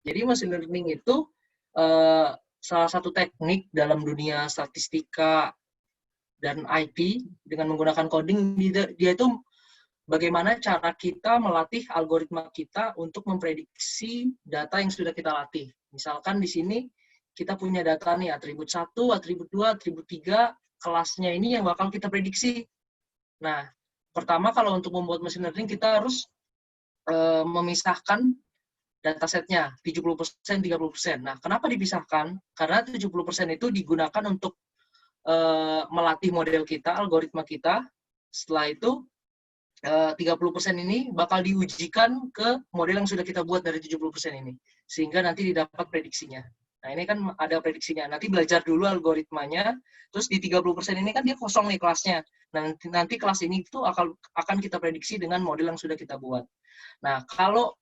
Jadi machine learning itu salah satu teknik dalam dunia statistika dan IT dengan menggunakan coding. Dia itu bagaimana cara kita melatih algoritma kita untuk memprediksi data yang sudah kita latih. Misalkan di sini kita punya data nih, atribut 1, atribut 2, atribut 3, kelasnya ini yang bakal kita prediksi. Nah, pertama kalau untuk membuat machine learning kita harus memisahkan datasetnya 70%, 30%. Nah, kenapa dipisahkan? Karena 70% itu digunakan untuk melatih model kita, algoritma kita. Setelah itu 30% ini bakal diujikan ke model yang sudah kita buat dari 70% ini. Sehingga nanti didapat prediksinya. Nah, ini kan ada prediksinya. Nanti belajar dulu algoritmanya, terus di 30% ini kan dia kosong nih kelasnya. Nanti kelas ini itu akan kita prediksi dengan model yang sudah kita buat. Nah, kalau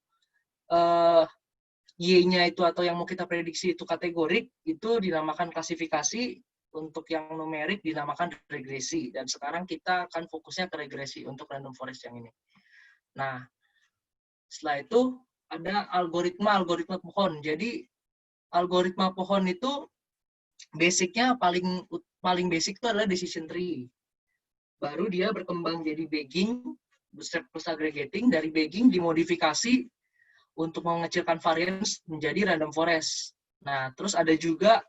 Y-nya itu atau yang mau kita prediksi itu kategorik, itu dinamakan klasifikasi. Untuk yang numerik dinamakan regresi. Dan sekarang kita akan fokusnya ke regresi untuk random forest yang ini. Nah, setelah itu ada algoritma pohon. Jadi, algoritma pohon itu basicnya paling basic itu adalah decision tree. Baru dia berkembang jadi bagging, bootstrap plus aggregating. Dari bagging dimodifikasi untuk mengecilkan variance menjadi random forest. Nah, terus ada juga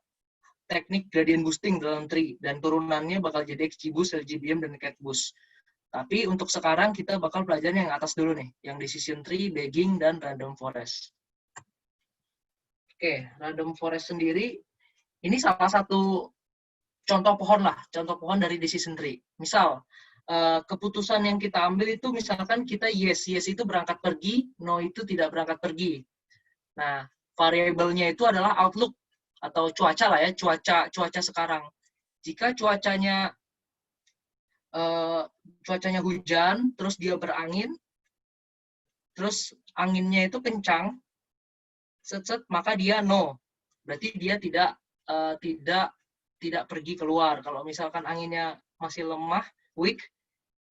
teknik gradient boosting dalam tree, dan turunannya bakal jadi XGBoost, LGBM, dan CatBoost. Tapi untuk sekarang kita bakal pelajarin yang atas dulu nih, yang decision tree, bagging, dan random forest. Oke, random forest sendiri, ini salah satu contoh pohon lah, contoh pohon dari decision tree. Misal, keputusan yang kita ambil itu misalkan kita yes itu berangkat pergi, no itu tidak berangkat pergi. Nah, variabelnya itu adalah outlook atau cuaca lah ya, cuaca sekarang. Jika cuacanya hujan, terus dia berangin, terus anginnya itu kencang, maka dia no. Berarti dia tidak pergi keluar. Kalau misalkan anginnya masih lemah, weak,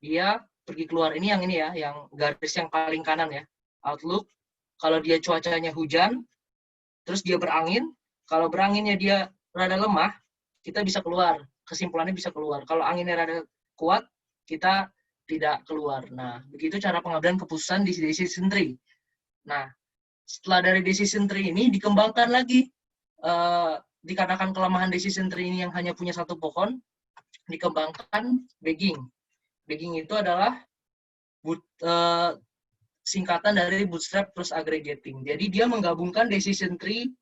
dia pergi keluar. Ini ya, yang garis yang paling kanan ya, outlook. Kalau dia cuacanya hujan, terus dia berangin, kalau beranginnya dia rada lemah, kita bisa keluar. Kesimpulannya bisa keluar. Kalau anginnya rada kuat, kita tidak keluar. Nah, begitu cara pengambilan keputusan di decision tree. Nah, setelah dari decision tree ini dikembangkan lagi. Dikarenakan kelemahan decision tree ini yang hanya punya satu pohon, dikembangkan bagging. Bagging itu adalah singkatan dari bootstrap plus aggregating. Jadi dia menggabungkan decision tree,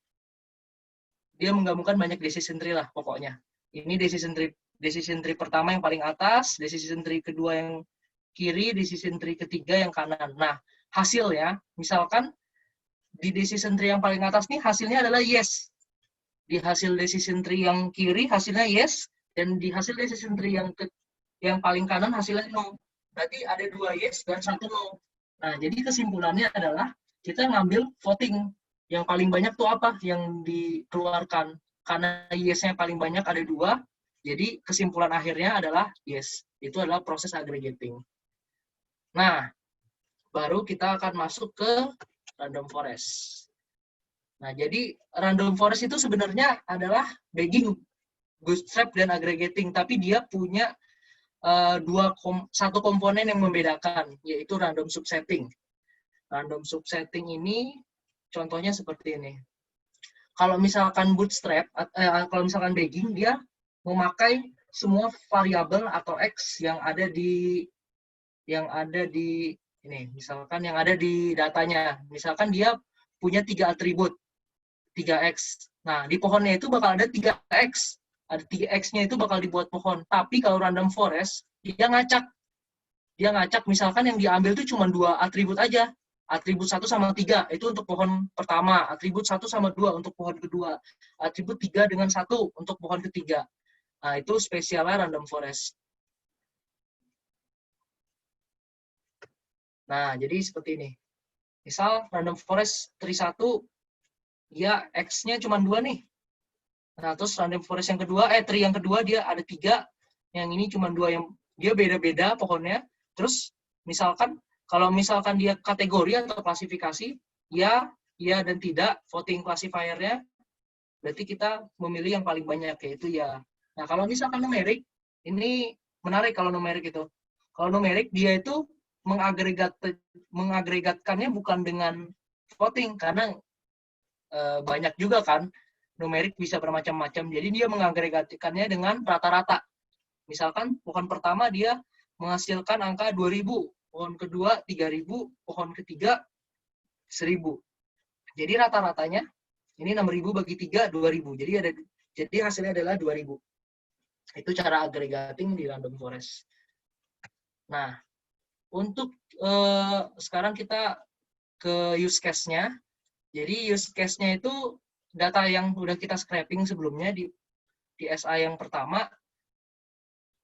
dia menggabungkan banyak decision tree lah pokoknya. Ini decision tree pertama yang paling atas, decision tree kedua yang kiri, decision tree ketiga yang kanan. Nah, hasilnya, misalkan di decision tree yang paling atas nih hasilnya adalah yes. Di hasil decision tree yang kiri hasilnya yes, dan di hasil decision tree yang paling kanan hasilnya no. Berarti ada 2 yes dan 1 no. Nah, jadi kesimpulannya adalah kita ngambil voting. Yang paling banyak tuh apa yang dikeluarkan. Karena yes-nya paling banyak ada 2, jadi kesimpulan akhirnya adalah yes. Itu adalah proses aggregating. Nah, baru kita akan masuk ke random forest. Nah, jadi random forest itu sebenarnya adalah bagging, bootstrap, dan aggregating. Tapi dia punya satu komponen yang membedakan, yaitu random subsetting. Random subsetting ini contohnya seperti ini. Kalau misalkan bootstrap, kalau misalkan bagging, dia memakai semua variabel atau X yang ada di ini, misalkan yang ada di datanya. Misalkan dia punya 3 atribut, 3X. Nah, di pohonnya itu bakal ada 3X. Ada 3X-nya itu bakal dibuat pohon. Tapi kalau random forest, dia ngacak. Dia ngacak, misalkan yang diambil itu cuma 2 atribut aja. Atribut 1 sama 3, itu untuk pohon pertama. Atribut 1 sama 2 untuk pohon kedua. Atribut 3 dengan 1 untuk pohon ketiga. Nah, itu spesialnya random forest. Nah, jadi seperti ini. Misal random forest tree 1, ya X-nya cuma 2 nih. Nah, terus random forest yang kedua, tree yang kedua dia ada 3, yang ini cuma 2, yang dia beda-beda pohonnya. Terus misalkan, kalau misalkan dia kategori atau klasifikasi, ya iya dan tidak, voting classifier-nya, berarti kita memilih yang paling banyak, yaitu ya. Nah, kalau misalkan numerik, ini menarik kalau numerik itu. Kalau numerik, dia itu mengagregatkannya bukan dengan voting, karena banyak juga kan, numerik bisa bermacam-macam. Jadi dia mengagregatkannya dengan rata-rata. Misalkan pohon pertama dia menghasilkan angka 2.000, pohon kedua 3.000, pohon ketiga 1.000. Jadi rata-ratanya ini 6.000 bagi 3, 2.000. Jadi hasilnya adalah 2.000. Itu cara aggregating di random forest. Nah, untuk sekarang kita ke use case-nya. Jadi use case-nya itu data yang udah kita scraping sebelumnya di SA yang pertama.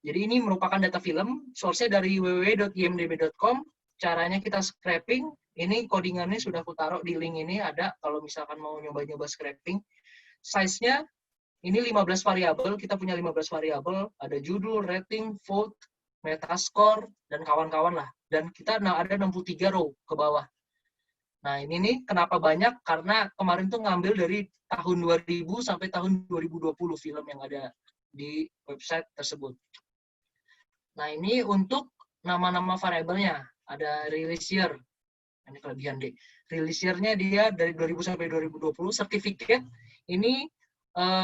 Jadi ini merupakan data film, source-nya dari www.imdb.com. Caranya kita scraping, ini codingannya sudah aku taruh di link ini, ada kalau misalkan mau nyoba-nyoba scraping. Size-nya ini 15 variabel, kita punya 15 variabel, ada judul, rating, vote, metascore, dan kawan-kawan lah. Dan kita ada 63 row ke bawah. Nah ini nih kenapa banyak, karena kemarin tuh ngambil dari tahun 2000 sampai tahun 2020 film yang ada di website tersebut. Nah, ini untuk nama-nama variabelnya. Ada release year. Ini kelebihan deh. Release year-nya dia dari 2000 sampai 2020. Certificate, ini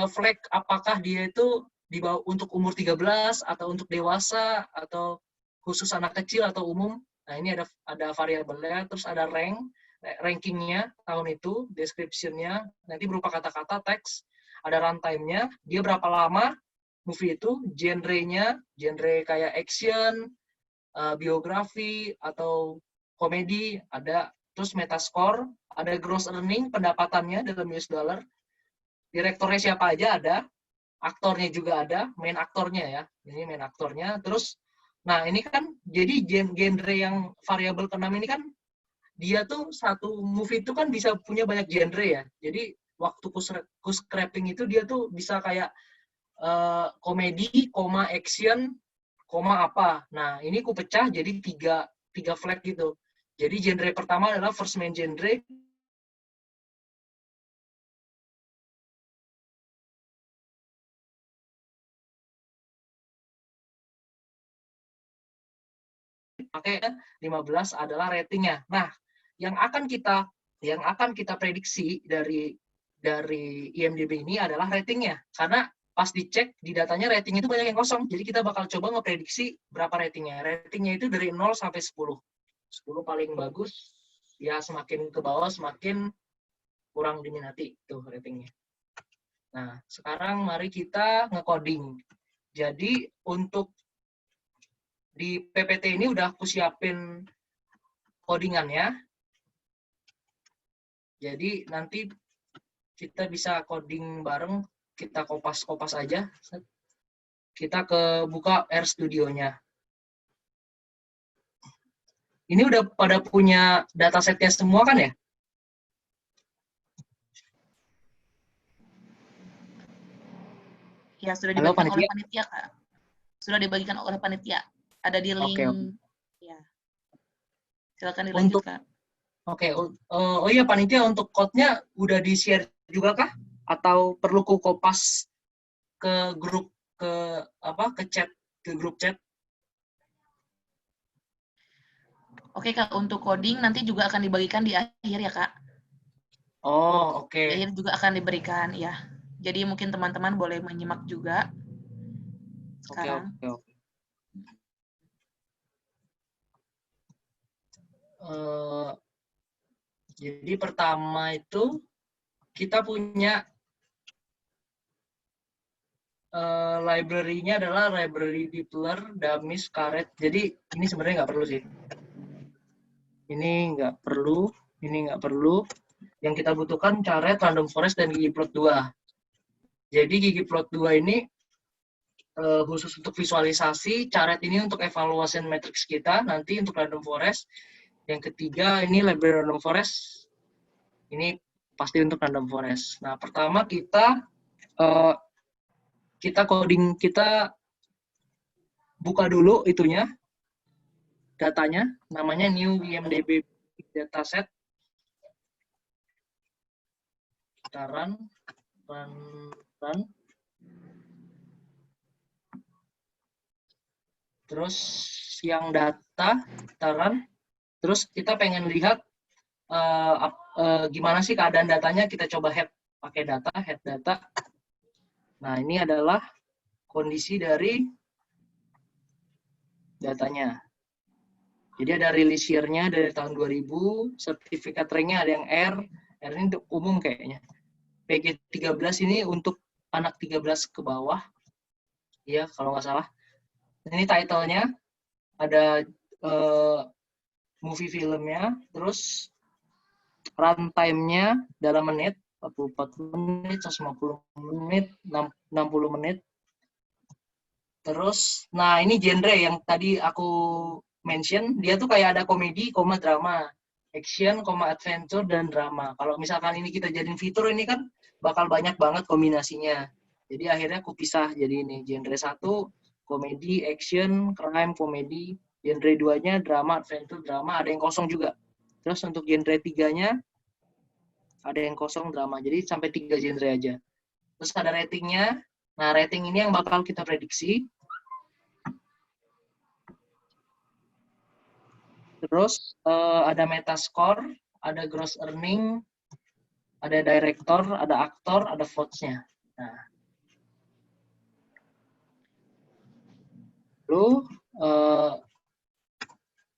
flag apakah dia itu dibawa untuk umur 13, atau untuk dewasa, atau khusus anak kecil, atau umum. Nah, ini ada variabelnya. Terus ada rankingnya tahun itu, description-nya, nanti berupa kata-kata, teks. Ada runtime-nya, dia berapa lama, movie itu, genre-nya, genre kayak action, biografi, atau komedi, ada. Terus metascore, ada gross earning, pendapatannya dalam US dollar, direktornya siapa aja ada, aktornya juga ada, main aktornya ya, ini main aktornya. Terus, nah ini kan, jadi genre yang variabel ke-6 ini kan, dia tuh satu movie itu kan bisa punya banyak genre ya, jadi waktu ku scraping itu dia tuh bisa kayak komedi, action, apa. Nah, ini ku pecah jadi tiga flag gitu. Jadi genre pertama adalah first main genre. Pakai 15 adalah ratingnya. Nah, yang akan kita prediksi dari IMDb ini adalah ratingnya. Karena pas dicek di datanya rating itu banyak yang kosong. Jadi kita bakal coba ngeprediksi berapa ratingnya. Ratingnya itu dari 0 sampai 10. 10 paling bagus, ya semakin ke bawah semakin kurang diminati tuh ratingnya. Nah, sekarang mari kita nge-coding. Jadi untuk di PPT ini udah aku siapin codingannya. Jadi nanti kita bisa coding bareng, kita kopas-kopas aja. Kita buka RStudio-nya. Ini udah pada punya datasetnya semua kan ya? Ya, sudah dibagikan oleh panitia, Kak. Sudah dibagikan oleh panitia. Ada di link. Okay. Ya. Silakan dilanjut, Kak. Oke. Oh iya, panitia, untuk code-nya udah di-share juga kah? Atau perlu ku kopas ke grup, ke chat, ke grup chat? Oke, Kak, untuk coding nanti juga akan dibagikan di akhir ya, Kak. Oh, oke. Di akhir juga akan diberikan, ya. Jadi mungkin teman-teman boleh menyimak juga sekarang. Oke. Jadi pertama itu kita punya library-nya adalah library Dippler, Damis, Karet. Jadi ini sebenarnya nggak perlu sih. Ini nggak perlu. Yang kita butuhkan Caret, Random Forest, dan ggplot 2. Jadi ggplot 2 ini khusus untuk visualisasi, Caret ini untuk evaluasi matrix kita, nanti untuk Random Forest. Yang ketiga ini library Random Forest, ini pasti untuk Random Forest. Nah, pertama kita coding, kita buka dulu itunya, datanya, namanya new IMDb dataset. Kita run. Terus yang data kita run. Terus kita pengen lihat gimana sih keadaan datanya. Kita coba head pakai head data. Nah, ini adalah kondisi dari datanya. Jadi ada release year-nya dari tahun 2000, sertifikat rank-nya ada yang R ini untuk umum kayaknya. PG 13 ini untuk anak 13 ke bawah. Ya, kalau nggak salah. Ini title-nya, ada movie filmnya, terus runtime-nya dalam menit, 44 menit, 150 menit, 60 menit. Terus, nah ini genre yang tadi aku mention, dia tuh kayak ada komedi, drama, action, adventure, dan drama. Kalau misalkan ini kita jadiin fitur, ini kan bakal banyak banget kombinasinya. Jadi akhirnya aku pisah jadi ini, genre 1, komedi, action, crime, komedi, genre 2-nya drama, adventure, drama, ada yang kosong juga. Terus untuk genre 3-nya, ada yang kosong drama, jadi sampai 3 genre aja. Terus ada ratingnya, nah rating ini yang bakal kita prediksi. Terus ada metascore, ada gross earning, ada director, ada aktor, ada votes-nya. Nah, lalu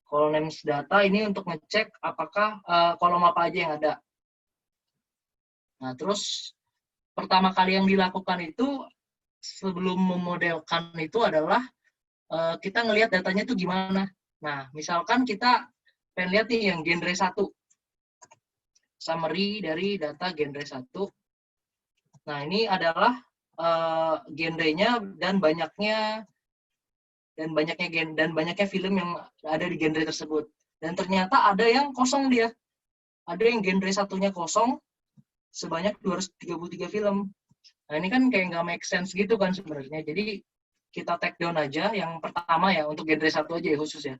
columns data ini untuk ngecek apakah kolom apa aja yang ada. Nah, terus pertama kali yang dilakukan itu sebelum memodelkan itu adalah kita ngelihat datanya itu gimana. Nah, misalkan kita pengen lihat nih yang genre 1. Summary dari data genre 1. Nah, ini adalah genrenya dan banyaknya film yang ada di genre tersebut. Dan ternyata ada yang kosong dia. Ada yang genre 1-nya kosong sebanyak 233 film. Nah, ini kan kayak nggak make sense gitu kan sebenarnya. Jadi kita take down aja yang pertama ya, untuk genre 1 aja ya khusus ya.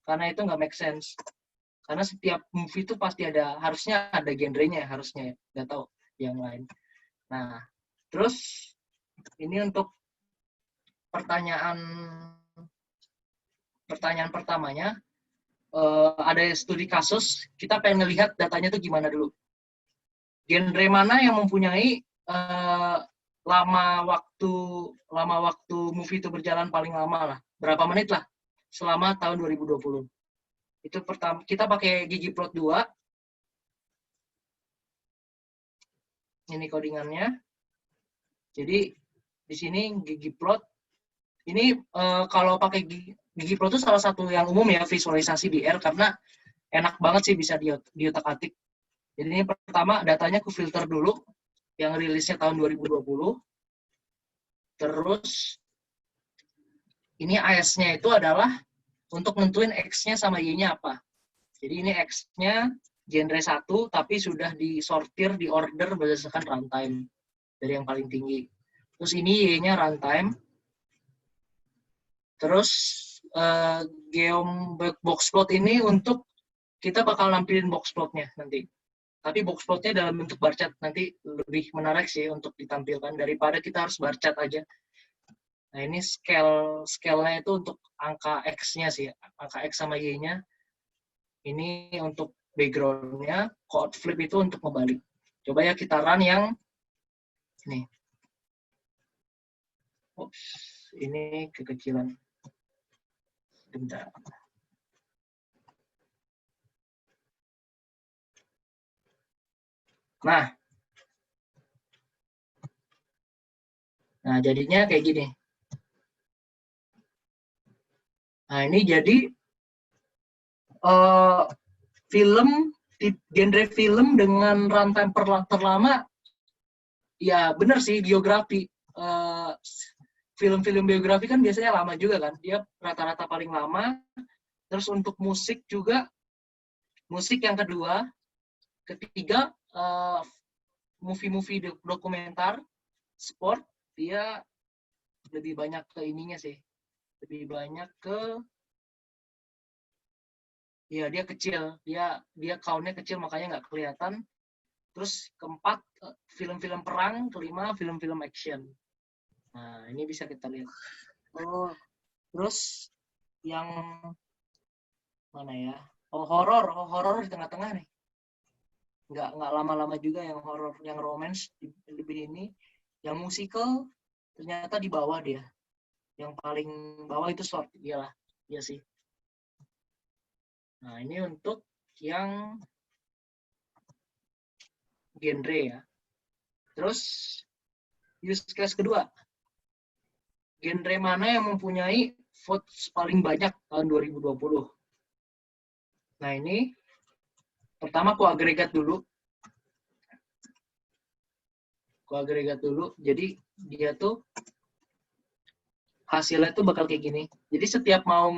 Karena itu nggak make sense. Karena setiap movie itu pasti harusnya ada genrenya, harusnya ya. Nggak tahu yang lain. Nah, terus ini untuk pertanyaan pertamanya, ada studi kasus, kita pengen ngelihat datanya tuh gimana dulu. Genre mana yang mempunyai lama waktu movie itu berjalan paling lama lah, berapa menit lah selama tahun 2020. Itu pertama, kita pakai ggplot 2. Ini codingannya. Jadi di sini ggplot. Ini kalau pakai ggplot itu salah satu yang umum ya, visualisasi di R, karena enak banget sih, bisa diotak-atik. Jadi ini pertama datanya aku filter dulu yang rilisnya tahun 2020. Terus ini AS-nya itu adalah untuk nentuin X-nya sama Y-nya apa. Jadi ini X-nya genre 1 tapi sudah disortir, di order berdasarkan runtime dari yang paling tinggi. Terus ini Y-nya runtime. Terus geom boxplot ini untuk kita bakal nampilin boxplotnya nanti. Tapi boxplotnya dalam bentuk bar chart, nanti lebih menarik sih untuk ditampilkan daripada kita harus bar chart aja. Nah, ini scale-nya itu untuk angka X-nya sih, angka X sama Y-nya. Ini untuk background-nya, code flip itu untuk membalik. Coba ya kita run yang ini. Oops, ini kekecilan. Bentar. Nah, jadinya kayak gini. Nah, ini jadi genre film dengan runtime terlama, ya bener sih, biografi. Film-film biografi kan biasanya lama juga kan, dia rata-rata paling lama. Terus untuk musik juga, musik yang kedua, ketiga, movie-movie dokumenter, sport, dia lebih banyak ke ininya sih, lebih banyak ke, ya dia kecil, dia count-nya kecil makanya nggak kelihatan. Terus keempat, film-film perang, kelima film-film action. Nah, ini bisa kita lihat. Oh, terus yang mana ya? Oh, horor di tengah-tengah nih. Nggak lama-lama juga yang horor, yang romance lebih ini. Yang musical ternyata di bawah dia. Yang paling bawah itu short, iyalah, iya sih. Nah, ini untuk yang genre ya. Terus use case kedua. Genre mana yang mempunyai votes paling banyak tahun 2020? Nah, ini pertama aku agregat dulu. Jadi dia tuh hasilnya tuh bakal kayak gini. Jadi setiap mau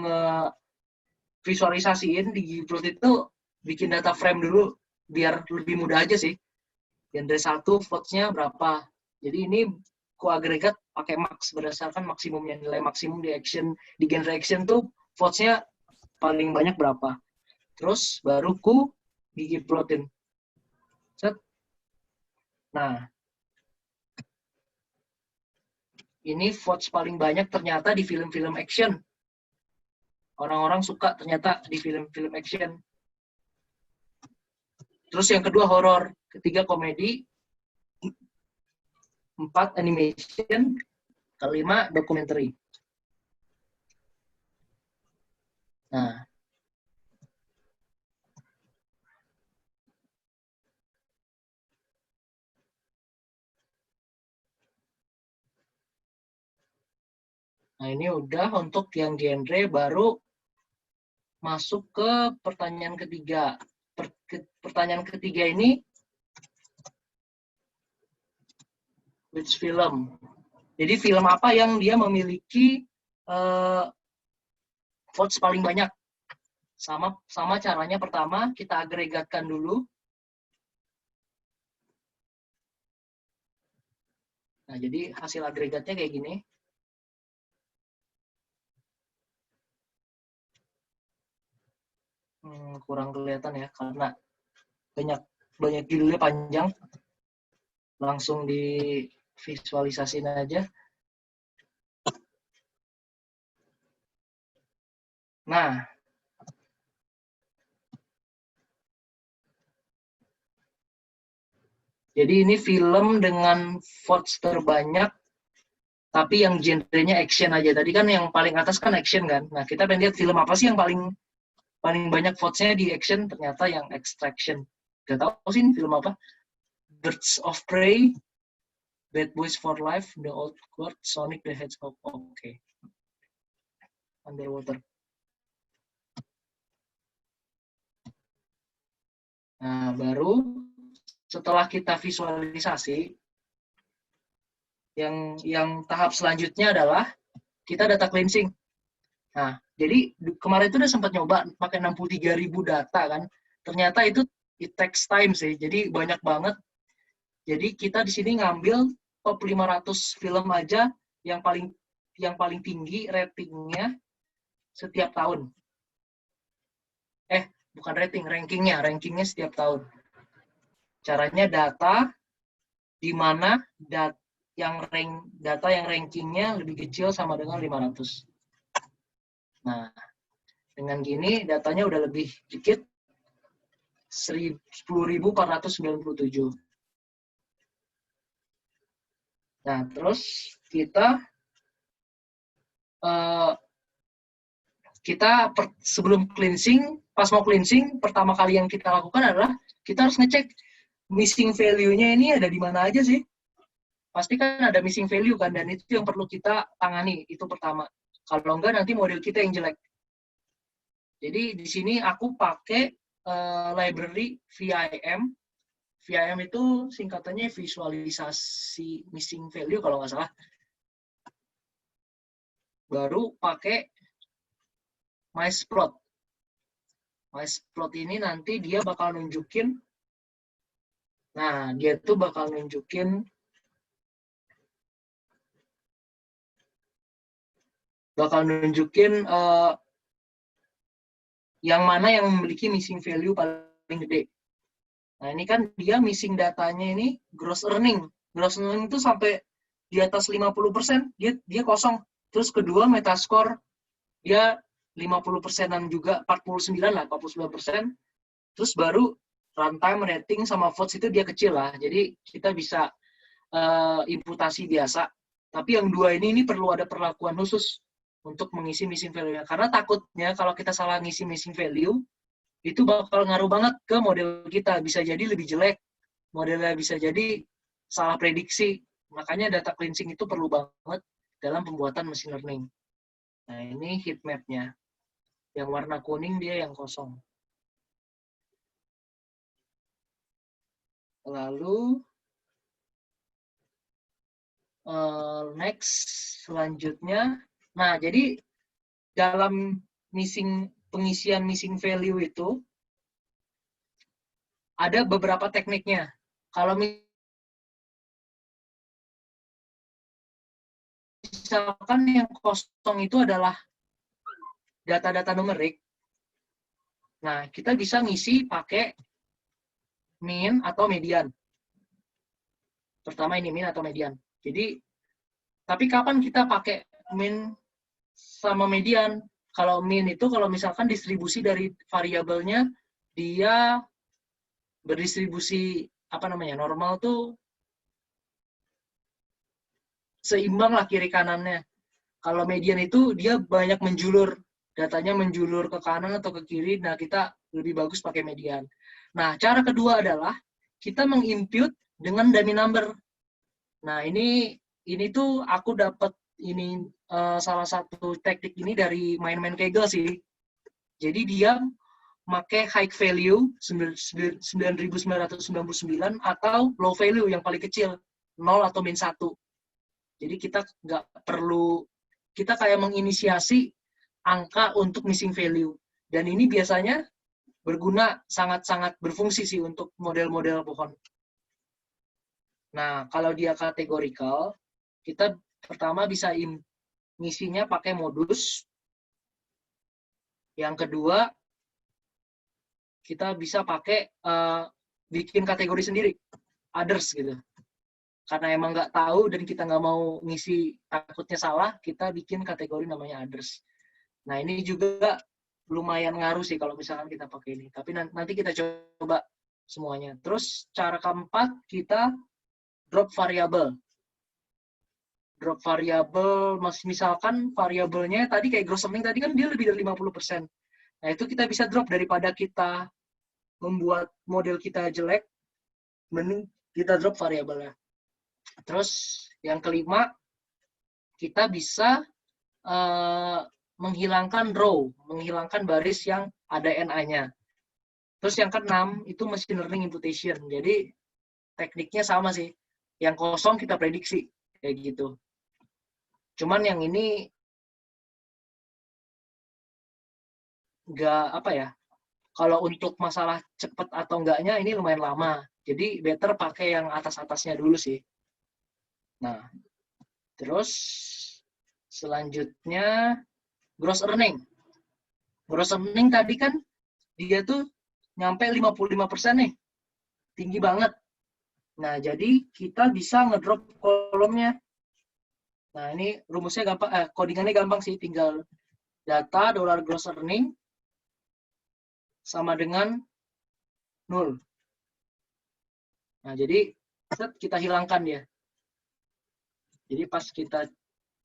visualisasiin di Gplot itu bikin data frame dulu biar lebih mudah aja sih. Genre 1 votes-nya berapa. Jadi ini ku agregat pakai max berdasarkan maksimumnya, nilai maksimum di action, di genre action tuh votes-nya paling banyak berapa. Terus baru ku Gplotin. Set. Nah, ini votes paling banyak ternyata di film-film action. Orang-orang suka ternyata di film-film action. Terus yang kedua horor, ketiga komedi, 4 animation, kelima documentary. Nah, ini udah untuk yang genre, baru masuk ke pertanyaan ketiga. Pertanyaan ketiga ini, which film? Jadi film apa yang dia memiliki votes paling banyak? Sama caranya, pertama kita agregatkan dulu. Nah, jadi hasil agregatnya kayak gini. Kurang kelihatan ya karena banyak judulnya panjang. Langsung di visualisasiin aja. Nah, jadi ini film dengan votes terbanyak, tapi yang genrenya action aja. Tadi kan yang paling atas kan action kan. Nah, kita pengen lihat film apa sih yang paling banyak votes-nya di action, ternyata yang Extraction. Gak tahu sih ini film apa. Birds of Prey, Bad Boys for Life, The Old Guard, Sonic the Hedgehog. Oke. Underwater. Nah, baru setelah kita visualisasi, yang tahap selanjutnya adalah kita data cleansing. Nah, jadi kemarin itu udah sempat nyoba pakai 63.000 data kan. Ternyata itu it takes time sih. Jadi banyak banget. Jadi kita di sini ngambil top 500 film aja yang paling tinggi ratingnya setiap tahun. Bukan rankingnya setiap tahun. Caranya data di mana data yang rankingnya lebih kecil sama dengan 500. Nah, dengan gini datanya udah lebih dikit, 10.497. Nah, terus sebelum cleansing, pas mau cleansing, pertama kali yang kita lakukan adalah kita harus ngecek missing value-nya ini ada di mana aja sih. Pasti kan ada missing value kan, dan itu yang perlu kita tangani, itu pertama. Kalau enggak nanti model kita yang jelek. Jadi di sini aku pakai library VIM. VIM itu singkatannya visualisasi missing value kalau nggak salah. Baru pakai MySplot. MySplot ini nanti dia bakal nunjukin, yang mana yang memiliki missing value paling gede. Nah, ini kan dia missing datanya ini gross earning. Gross earning itu sampai di atas 50%, dia kosong. Terus kedua Metascore dia 50%-an juga, 49 lah, 49%. Terus baru runtime, rating, sama votes itu dia kecil lah. Jadi kita bisa imputasi biasa. Tapi yang dua ini perlu ada perlakuan khusus untuk mengisi missing value-nya. Karena takutnya kalau kita salah ngisi missing value, itu bakal ngaruh banget ke model kita. Bisa jadi lebih jelek. Modelnya bisa jadi salah prediksi. Makanya data cleansing itu perlu banget dalam pembuatan machine learning. Nah, ini heat map-nya. Yang warna kuning dia yang kosong. Lalu, next, selanjutnya. Nah, jadi dalam pengisian missing value itu, ada beberapa tekniknya. Kalau misalkan yang kosong itu adalah data-data numerik, nah kita bisa ngisi pakai min atau median. Pertama ini min atau median. Jadi, tapi kapan kita pakai min sama median? Kalau min itu kalau misalkan distribusi dari variabelnya dia berdistribusi normal tuh seimbang lah kiri kanannya. Kalau median itu dia banyak menjulur, datanya menjulur ke kanan atau ke kiri, nah kita lebih bagus pakai median. Nah, cara kedua adalah kita mengimpute dengan dummy number. Nah, ini tuh aku dapat salah satu teknik ini dari main-main Kaggle sih. Jadi dia pakai high value 9.999 atau low value yang paling kecil 0 atau min 1. Jadi kita nggak perlu, kita kayak menginisiasi angka untuk missing value. Dan ini biasanya berguna, sangat-sangat berfungsi sih untuk model-model pohon. Nah, kalau dia categorical, kita pertama bisa ngisinya pakai modus. Yang kedua, kita bisa pakai bikin kategori sendiri, others gitu. Karena emang nggak tahu dan kita nggak mau ngisi takutnya salah, kita bikin kategori namanya others. Nah, ini juga lumayan ngaruh sih kalau misalkan kita pakai ini. Tapi nanti kita coba semuanya. Terus cara keempat, kita drop variabel. Drop variabel, misalkan variabelnya tadi kayak gross earning tadi kan dia lebih dari 50%. Nah, itu kita bisa drop daripada kita membuat model kita jelek, mending kita drop variabelnya. Terus yang kelima, kita bisa menghilangkan row, menghilangkan baris yang ada NA-nya. Terus yang keenam, itu machine learning imputation. Jadi tekniknya sama sih. Yang kosong kita prediksi, kayak gitu. Cuman yang ini nggak kalau untuk masalah cepet atau enggaknya ini lumayan lama. Jadi better pakai yang atas-atasnya dulu sih. Nah, terus selanjutnya gross earning. Gross earning tadi kan dia tuh nyampe 55% nih. Tinggi banget. Nah, jadi kita bisa ngedrop kolomnya. Nah, ini rumusnya gampang, codingannya gampang sih. Tinggal data $gross earning sama dengan 0. Nah, jadi kita hilangkan dia. Jadi pas kita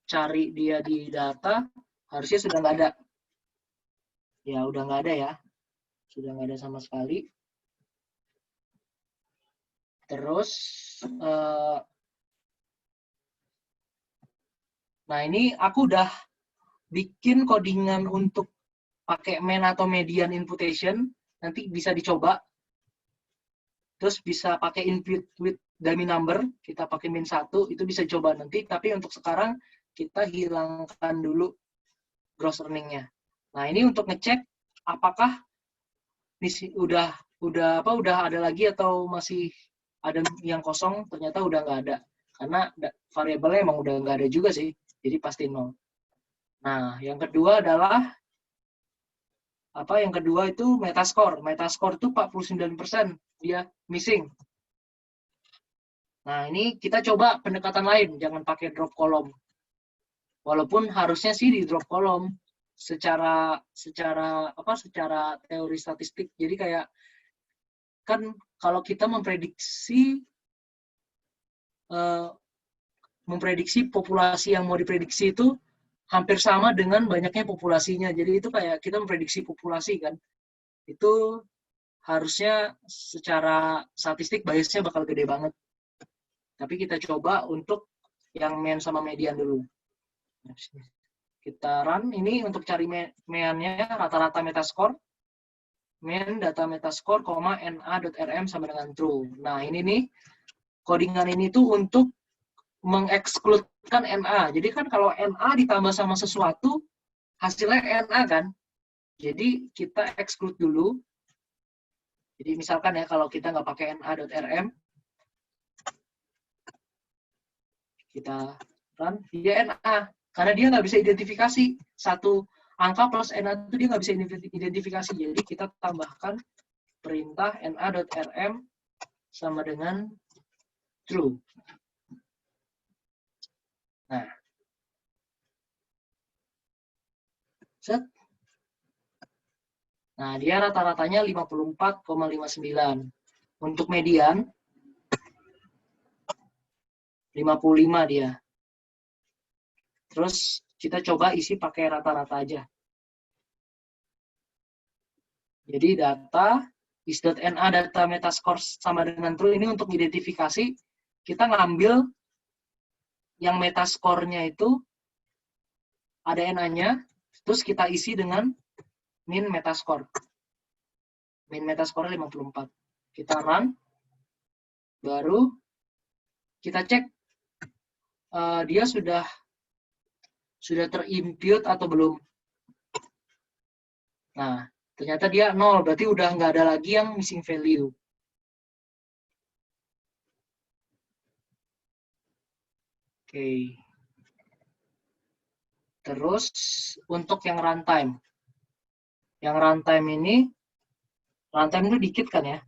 cari dia di data, harusnya sudah nggak ada. Ya, udah nggak ada ya. Sudah nggak ada sama sekali. Terus, nah ini aku udah bikin codingan untuk pakai main atau median imputation. Nanti bisa dicoba. Terus bisa pakai input with dummy number, kita pakai min 1, itu bisa coba nanti. Tapi untuk sekarang, kita hilangkan dulu gross earning-nya. Nah, ini untuk ngecek apakah udah ada lagi atau masih ada yang kosong, ternyata udah nggak ada. Karena variabelnya emang udah nggak ada juga sih, jadi pasti 0. Nah, yang kedua adalah, yang kedua itu Metascore. Metascore itu 49%. dia missing. Nah, ini kita coba pendekatan lain, jangan pakai drop kolom. Walaupun harusnya sih di drop kolom secara teori statistik. Jadi kayak kan kalau kita memprediksi populasi yang mau diprediksi itu hampir sama dengan banyaknya populasinya. Jadi itu kayak kita memprediksi populasi kan. Itu harusnya secara statistik biasnya bakal gede banget. Tapi kita coba untuk yang mean sama median dulu. Kita run ini untuk cari mean-nya rata-rata metascore. Mean data metascore, na.rm sama dengan true. Nah, ini nih codingan ini tuh untuk mengekskludkan NA. Jadi kan kalau NA ditambah sama sesuatu, hasilnya NA kan. Jadi kita exclude dulu. Jadi misalkan ya kalau kita nggak pakai na.rm, kita run, dia NA. Karena dia nggak bisa identifikasi. Satu angka plus NA itu dia nggak bisa identifikasi. Jadi kita tambahkan perintah na.rm sama dengan true. Nah, set. Nah, dia rata-ratanya 54,59. Untuk median, 55 dia. Terus kita coba isi pakai rata-rata aja. Jadi data is.na data metascore sama dengan true ini untuk identifikasi. Kita ngambil yang metascore-nya itu ada NA-nya, terus kita isi dengan min metascore. Min metascore 54. Kita run, baru kita cek dia sudah terimpute atau belum. Nah, ternyata dia 0, berarti udah nggak ada lagi yang missing value. Oke. Terus untuk yang runtime. Yang runtime ini, runtime itu dikit kan ya.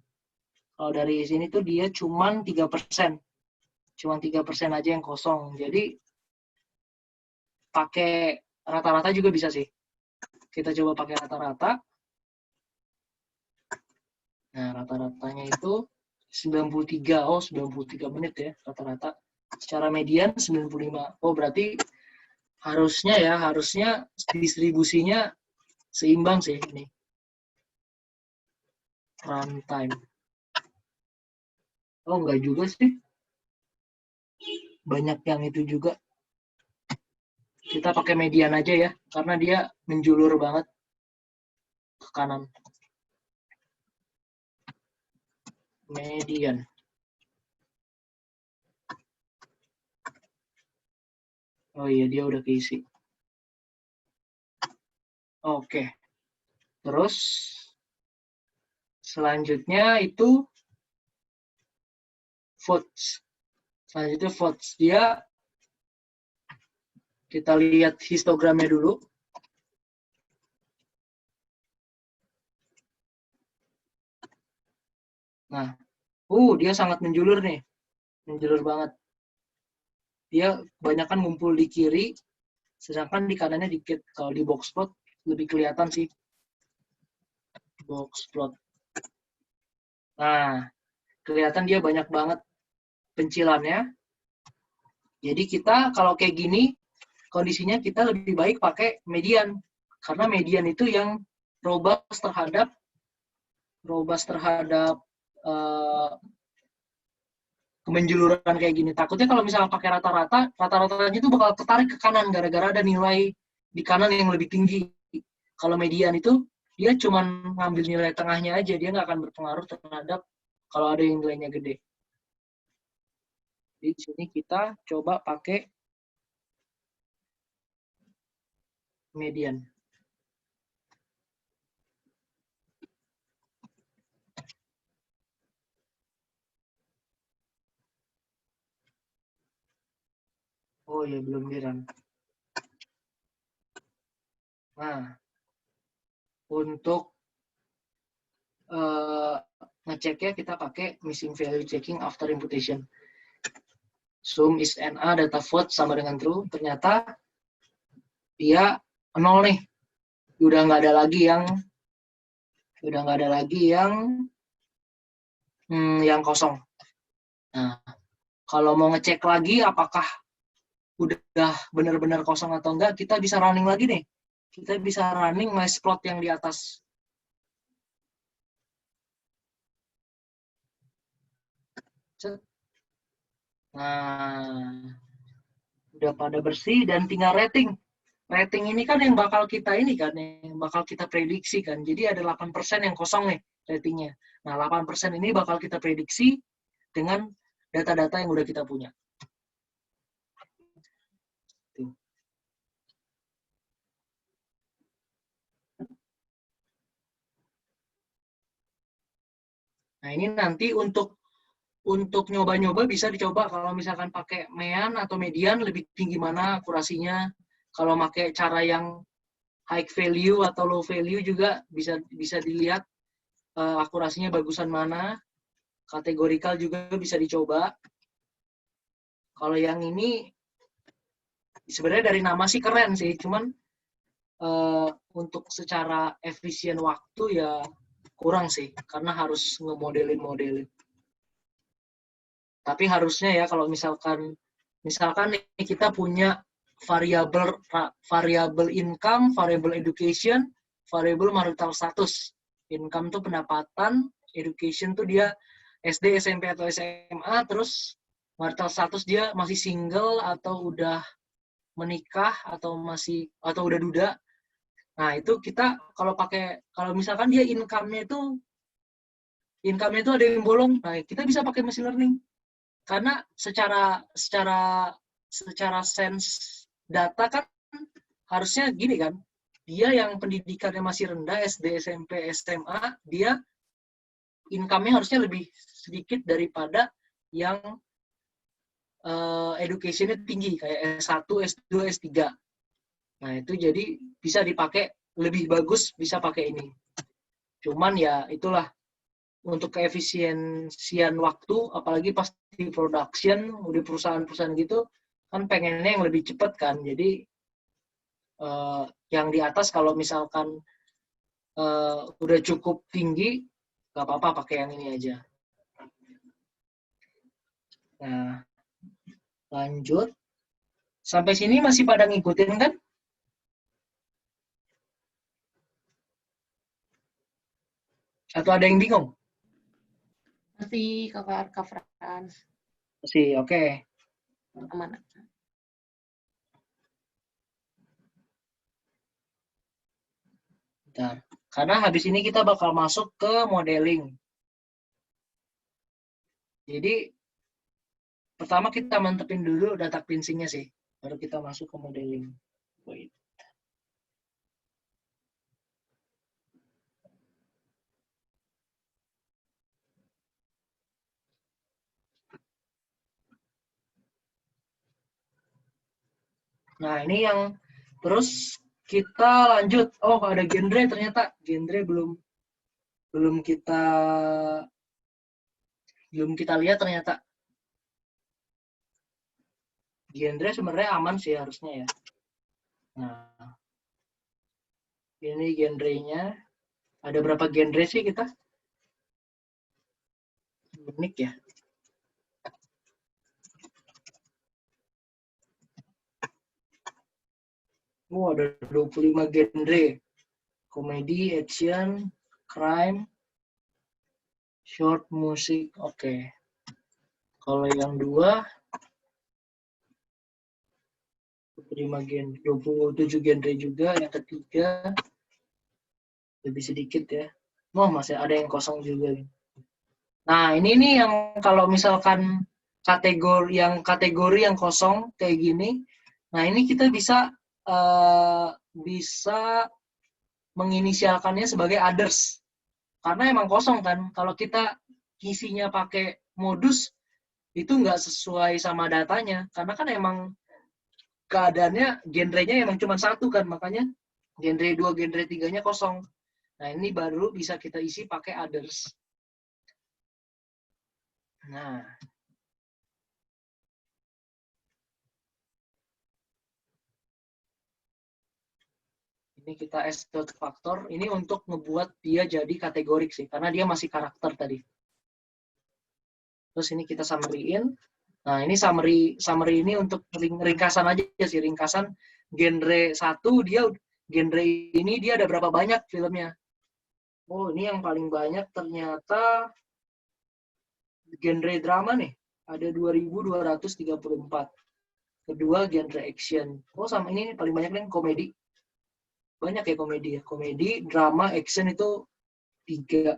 Kalau dari sini tuh dia cuman 3%. Cuman 3% aja yang kosong. Jadi pakai rata-rata juga bisa sih. Kita coba pakai rata-rata. Nah, rata-ratanya itu 93. Oh, 93 menit ya rata-rata. Secara median 95. Oh, berarti harusnya distribusinya seimbang sih ini. Runtime. Oh, enggak juga sih. Banyak yang itu juga. Kita pakai median aja ya, karena dia menjulur banget ke kanan. Median. Oh iya, dia udah keisi. Oke. Terus selanjutnya itu votes. Selanjutnya votes. Dia kita lihat histogramnya dulu. Nah, dia sangat menjulur nih. Menjulur banget. Dia kebanyakan ngumpul di kiri, sedangkan di kanannya dikit. Kalau di box plot lebih kelihatan sih. Box plot. Nah, kelihatan dia banyak banget pencilannya. Jadi kita kalau kayak gini, kondisinya kita lebih baik pakai median. Karena median itu yang robust terhadap kemenjuluran kayak gini. Takutnya kalau misalnya pakai rata-ratanya itu bakal ketarik ke kanan gara-gara ada nilai di kanan yang lebih tinggi. Kalau median itu dia cuma ngambil nilai tengahnya aja, dia nggak akan berpengaruh terhadap kalau ada yang nilainya gede. Di sini kita coba pakai median. Oh ya, belum di-run. Nah, untuk ngeceknya kita pakai missing value checking after imputation. Sum is NA data vote sama dengan true. Ternyata dia 0 nih. Udah nggak ada lagi yang kosong. Nah, kalau mau ngecek lagi apakah udah benar-benar kosong atau enggak, kita bisa running lagi nih. Kita bisa running matchplot yang di atas. Nah, udah pada bersih dan tinggal rating. Rating ini kan yang bakal kita prediksi kan. Jadi ada 8% yang kosong nih ratingnya. Nah, 8% ini bakal kita prediksi dengan data-data yang udah kita punya. Nah, ini nanti untuk nyoba-nyoba bisa dicoba kalau misalkan pakai mean atau median lebih tinggi mana akurasinya. Kalau pakai cara yang high value atau low value juga bisa dilihat akurasinya bagusan mana. Kategorikal juga bisa dicoba. Kalau yang ini sebenarnya dari nama sih keren sih, cuman untuk secara efisien waktu ya kurang sih, karena harus ngemodelin. Tapi harusnya ya kalau misalkan nih kita punya variabel income, variabel education, variabel marital status. Income tuh pendapatan, education tuh dia SD, SMP atau SMA, terus marital status dia masih single atau udah menikah atau udah duda. Nah, itu kita kalau misalkan dia income-nya itu ada yang bolong, nah kita bisa pakai machine learning. Karena secara sense data kan harusnya gini kan, dia yang pendidikannya masih rendah, SD, SMP, SMA, dia income-nya harusnya lebih sedikit daripada yang education-nya tinggi, kayak S1, S2, S3. Nah, itu jadi bisa dipakai lebih bagus, bisa pakai ini. Cuman ya itulah, untuk keefisiensian waktu, apalagi pas di production, di perusahaan-perusahaan gitu, kan pengennya yang lebih cepat kan. Jadi yang di atas kalau misalkan udah cukup tinggi, nggak apa-apa pakai yang ini aja. Nah, lanjut. Sampai sini masih pada ngikutin kan? Atau ada yang bingung? Masih Kak Frans. Masih, oke. Aman. Bentar. Karena habis ini kita bakal masuk ke modeling. Jadi, pertama kita mantepin dulu data cleansing-nya sih. Baru kita masuk ke modeling. Wait. Nah, ini yang terus kita lanjut. Oh, ada genre ternyata. Genre belum kita lihat ternyata. Genre sebenarnya aman sih harusnya ya. Nah, ini genrenya. Ada berapa genre sih kita? Unik ya. Oh, ada 25 genre. Komedi, action, crime, short, musik. Oke. Kalau yang 27 genre juga. Yang ketiga lebih sedikit ya. Oh, masih ada yang kosong juga. Nah, ini nih yang kalau misalkan kategori yang kosong kayak gini, nah ini kita bisa menginisialkannya sebagai others. Karena emang kosong kan. Kalau kita isinya pakai modus, itu nggak sesuai sama datanya. Karena kan emang keadaannya, genrenya emang cuma satu kan. Makanya genre 2, genre 3-nya kosong. Nah, ini baru bisa kita isi pakai others. Nah, ini kita expert faktor. Ini untuk ngebuat dia jadi kategorik sih, karena dia masih karakter tadi. Terus ini kita summary-in. Nah, ini summary ini untuk ringkasan aja sih, ringkasan genre 1 dia genre ini dia ada berapa banyak filmnya. Oh, ini yang paling banyak ternyata genre drama nih. Ada 2.234. Kedua genre action. Oh, sama ini paling banyak nih komedi. Banyak ya komedi ya. Komedi, drama, action itu 3.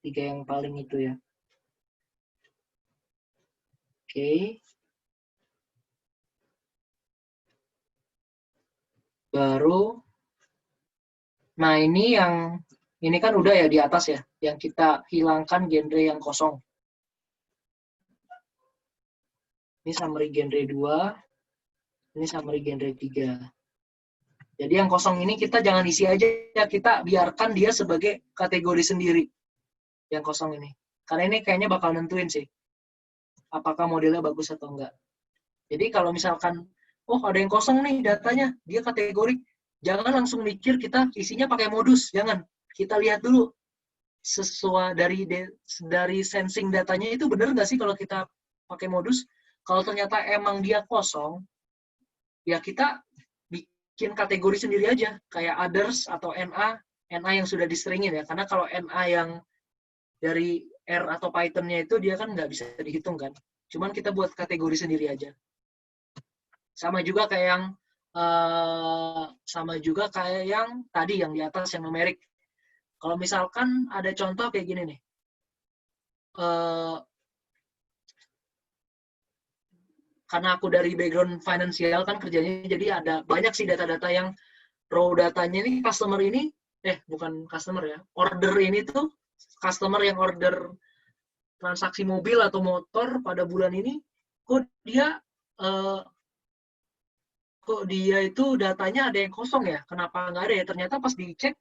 3 yang paling itu ya. Oke. Baru, nah ini kan udah ya di atas ya, yang kita hilangkan genre yang kosong. Ini summary genre 2, ini summary genre 3. Jadi yang kosong ini kita jangan isi aja, kita biarkan dia sebagai kategori sendiri. Yang kosong ini. Karena ini kayaknya bakal nentuin sih, apakah modelnya bagus atau enggak. Jadi kalau misalkan, oh ada yang kosong nih datanya, dia kategori, jangan langsung mikir kita isinya pakai modus, jangan. Kita lihat dulu sesuai dari sensing datanya itu benar nggak sih kalau kita pakai modus. Kalau ternyata emang dia kosong, ya kita bikin kategori sendiri aja, kayak others atau NA yang sudah diseringin ya. Karena kalau NA yang dari R atau Python-nya itu dia kan nggak bisa dihitung kan. Cuman kita buat kategori sendiri aja. Sama juga kayak yang tadi yang di atas yang numerik. Kalau misalkan ada contoh kayak gini nih. Karena aku dari background finansial kan kerjanya, jadi ada banyak sih data-data yang raw datanya ini customer ini, bukan customer ya, order ini tuh customer yang order transaksi mobil atau motor pada bulan ini, kok dia itu datanya ada yang kosong ya, kenapa nggak ada ya, ternyata pas dicek,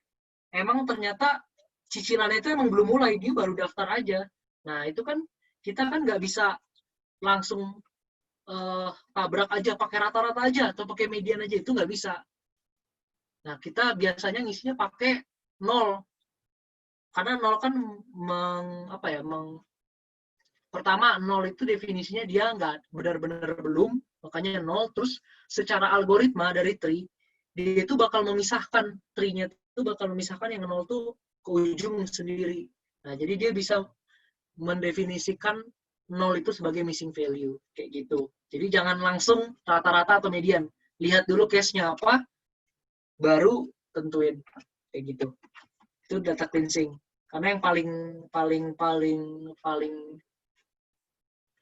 emang ternyata cicilannya itu emang belum mulai, dia baru daftar aja. Nah itu kan, kita kan nggak bisa langsung tabrak aja, pakai rata-rata aja, atau pakai median aja, itu nggak bisa. Nah, kita biasanya ngisinya pakai 0. Karena 0 kan pertama 0 itu definisinya dia nggak benar-benar belum, makanya 0. Terus secara algoritma dari tree, dia itu bakal memisahkan, tree-nya itu bakal memisahkan yang 0 tuh ke ujung sendiri. Nah, jadi dia bisa mendefinisikan 0 itu sebagai missing value, kayak gitu. Jadi jangan langsung rata-rata atau median. Lihat dulu case-nya apa, baru tentuin, kayak gitu. Itu data cleansing. Karena yang paling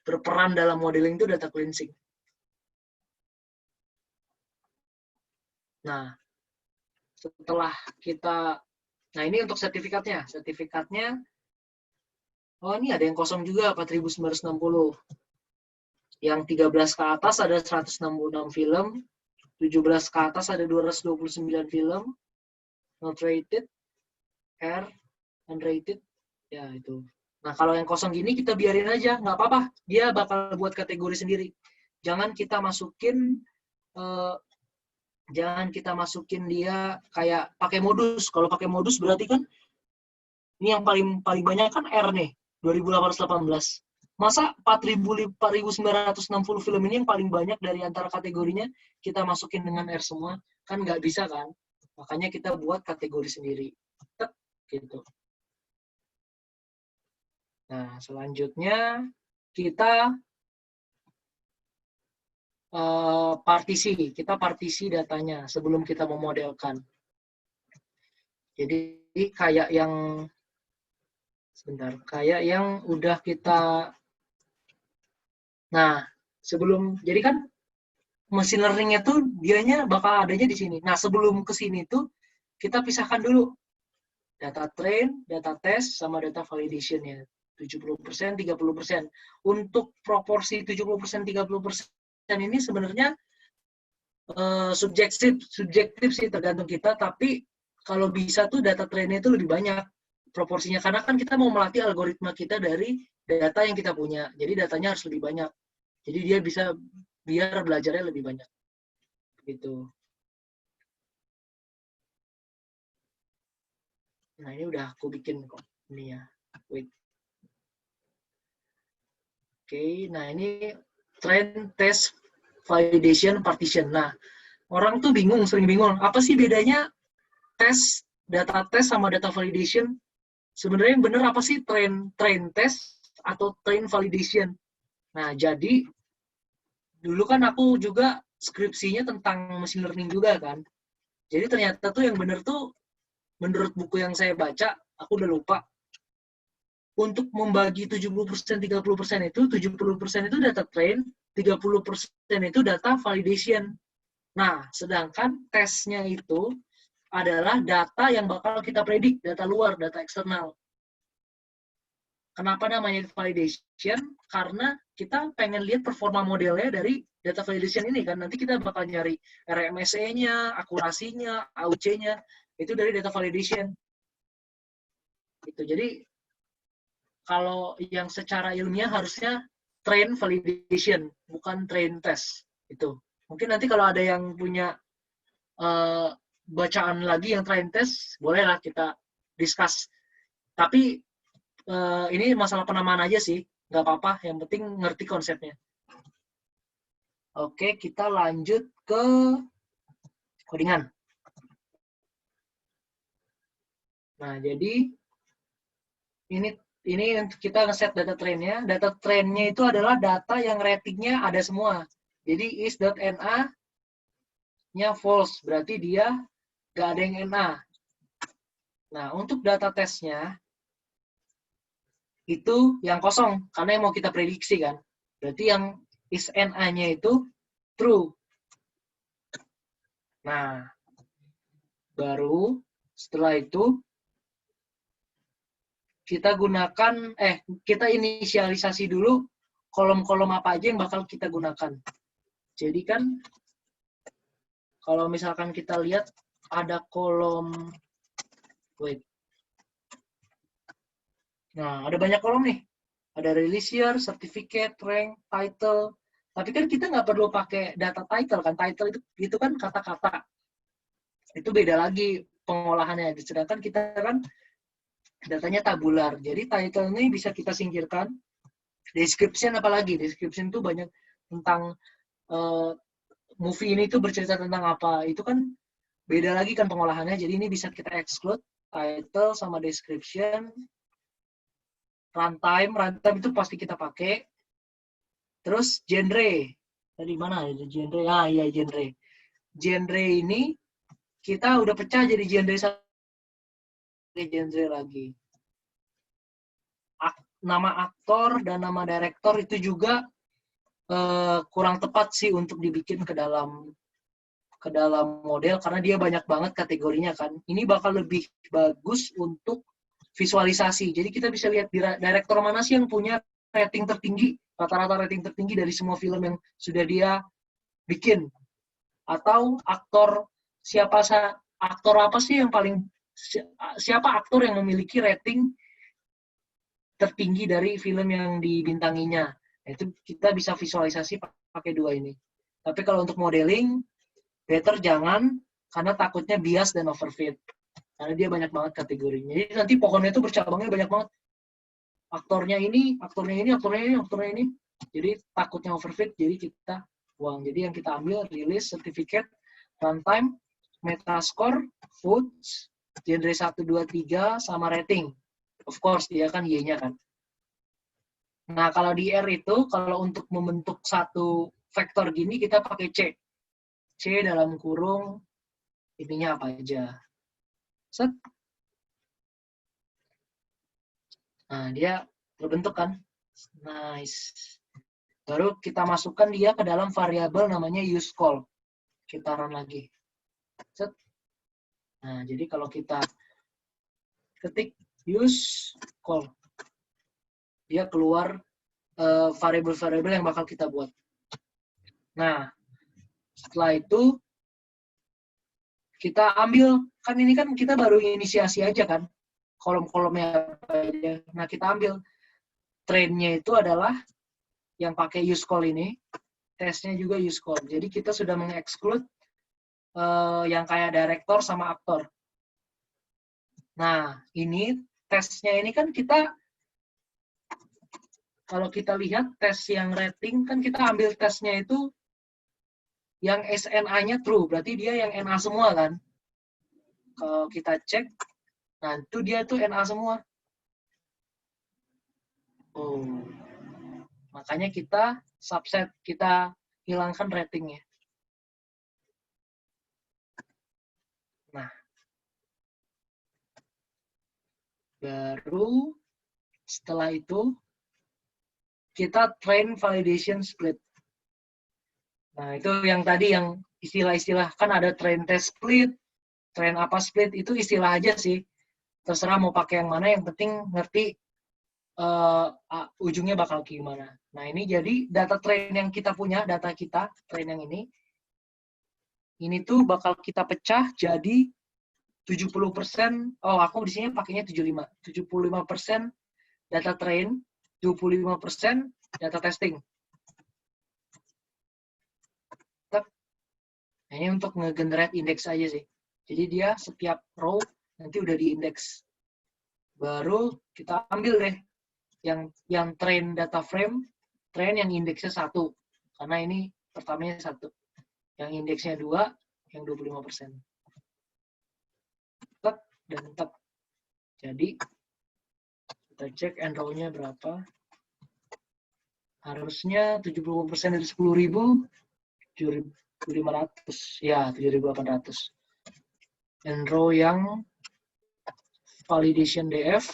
berperan dalam modeling itu data cleansing. Nah, setelah kita, nah ini untuk sertifikatnya. Sertifikatnya, oh ini ada yang kosong juga, 4.960. Yang 13 ke atas ada 166 film, 17 ke atas ada 229 film, not rated, R, unrated, ya itu. Nah kalau yang kosong gini kita biarin aja, nggak apa-apa, dia bakal buat kategori sendiri. Jangan kita masukin dia kayak pakai modus. Kalau pakai modus berarti kan ini yang paling banyak kan R nih, 2.818. Masa 4.960 film ini yang paling banyak dari antara kategorinya kita masukin dengan R semua? Kan nggak bisa kan? Makanya kita buat kategori sendiri. Gitu. Nah, selanjutnya kita partisi datanya sebelum kita memodelkan. Jadi kayak yang udah kita, nah jadi kan machine learning-nya tuh dianya bakal adanya di sini. Nah sebelum ke sini tuh kita pisahkan dulu data train, data test, sama data validation-nya. 70%, 30%. Untuk proporsi 70%, 30% ini sebenarnya subjektif sih, tergantung kita, tapi kalau bisa tuh data trainnya itu lebih banyak. proporsinya. Karena kan kita mau melatih algoritma kita dari data yang kita punya. Jadi datanya harus lebih banyak. Jadi dia bisa biar belajarnya lebih banyak. Gitu. Nah, ini udah aku bikin kok ini ya. Wait. Oke, nah ini trend test validation partition. Nah, orang tuh bingung, sering bingung. Apa sih bedanya tes, data test sama data validation? Sebenarnya yang benar apa sih train test atau train validation? Nah, jadi dulu kan aku juga skripsinya tentang machine learning juga kan. Jadi ternyata tuh yang benar tuh menurut buku yang saya baca, aku udah lupa. Untuk membagi 70%, 30% itu, 70% itu data train, 30% itu data validation. Nah, sedangkan tesnya itu adalah data yang bakal kita predik, data luar, data eksternal. Kenapa namanya validation? Karena kita pengen lihat performa modelnya dari data validation ini kan. Nanti kita bakal nyari RMSE-nya, akurasinya, AUC-nya, itu dari data validation. Gitu. Jadi kalau yang secara ilmiah harusnya train validation, bukan train test. Itu. Mungkin nanti kalau ada yang punya bacaan lagi yang train test, bolehlah kita discuss. Tapi ini masalah penamaan aja sih, nggak apa-apa. Yang penting ngerti konsepnya. Oke, kita lanjut ke codingan. Nah, jadi ini kita ngeset data trainnya. Data trainnya itu adalah data yang ratingnya ada semua. Jadi is.na-nya false, berarti dia nggak ada yang NA. Nah, untuk data testnya itu yang kosong, karena yang mau kita prediksi kan. Berarti yang is.na-nya itu true. Nah, baru setelah itu kita gunakan, kita inisialisasi dulu kolom-kolom apa aja yang bakal kita gunakan. Jadi kan, kalau misalkan kita lihat ada kolom, nah ada banyak kolom nih. Ada release year, certificate, rank, title. Tapi kan kita nggak perlu pakai data title kan. Title itu kan kata-kata. Itu beda lagi pengolahannya. Sedangkan kita kan datanya tabular. Jadi title ini bisa kita singkirkan. Description apalagi. Description itu banyak tentang movie ini tuh bercerita tentang apa. Itu kan beda lagi kan pengolahannya. Jadi ini bisa kita exclude. Title sama description. Runtime itu pasti kita pakai. Terus genre. Tadi mana ada genre? Ah iya genre. Genre ini kita udah pecah jadi genre lagi. Nama aktor dan nama direktor itu juga kurang tepat sih untuk dibikin ke dalam model karena dia banyak banget kategorinya kan. Ini bakal lebih bagus untuk visualisasi. Jadi kita bisa lihat direktor mana sih yang punya rating tertinggi, rata-rata rating tertinggi dari semua film yang sudah dia bikin. Atau aktor apa sih yang paling, siapa aktor yang memiliki rating tertinggi dari film yang dibintanginya. Itu kita bisa visualisasi pakai dua ini. Tapi kalau untuk modeling, better jangan, karena takutnya bias dan overfit. Karena dia banyak banget kategorinya. Jadi nanti pokoknya itu bercabangnya banyak banget. Aktornya ini. Jadi takutnya overfit, jadi kita buang. Jadi yang kita ambil, release, certificate, runtime, metascore, foods, genre 1, 2, 3, sama rating. Of course, dia kan Y-nya kan. Nah, kalau di R itu, kalau untuk membentuk satu vektor gini, kita pakai C. C dalam kurung, ininya apa aja. Set. Nah, dia terbentuk kan. Nice. Baru kita masukkan dia ke dalam variabel namanya useCall. Kita run lagi. Set. Nah, jadi kalau kita ketik useCall, dia keluar variabel-variabel yang bakal kita buat. Nah, setelah itu kita ambil, kan ini kan kita baru inisiasi aja kan. kolom-kolomnya apa aja. Nah, kita ambil trainnya itu adalah yang pakai use call ini, tesnya juga use call. Jadi kita sudah mengexclude yang kayak director sama aktor. Nah, ini tesnya ini kan kita, kalau kita lihat tes yang rating, kan kita ambil tesnya itu yang SNA-nya true, berarti dia yang NA semua kan. Kalau kita cek, nah itu dia tuh NA semua. Oh, makanya kita subset, kita hilangkan ratingnya. Nah, baru setelah itu kita train validation split. Nah, itu yang tadi yang istilah-istilah, kan ada train test split, train apa split, itu istilah aja sih. Terserah mau pakai yang mana, yang penting ngerti ujungnya bakal gimana. Nah, ini jadi data train yang kita punya, data kita, train yang ini tuh bakal kita pecah jadi 70%, oh aku di sini pakainya 75%. 75% data train, 25% data testing. Nah, ini untuk nge-generate index aja sih. Jadi dia setiap row nanti udah di-index. Baru kita ambil deh yang train data frame, train yang indeksnya 1. Karena ini pertamanya 1. Yang indeksnya 2, yang 25%. Tek dan tek. Jadi kita cek and row-nya berapa. Harusnya 70% dari 10.000, 7.500. Ya, 7.800. And row yang validation DF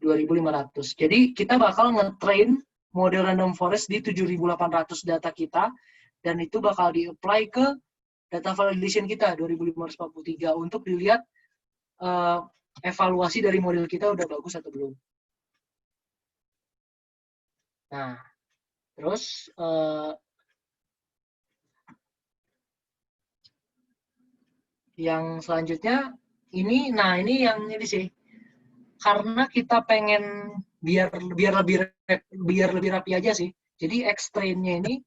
2.500. Jadi kita bakal nge-train model random forest di 7.800 data kita, dan itu bakal di-apply ke data validation kita 2.543 untuk dilihat evaluasi dari model kita udah bagus atau belum. Nah, terus yang selanjutnya ini, nah ini yang ini sih, karena kita pengen biar lebih rapi aja sih. Jadi X train-nya ini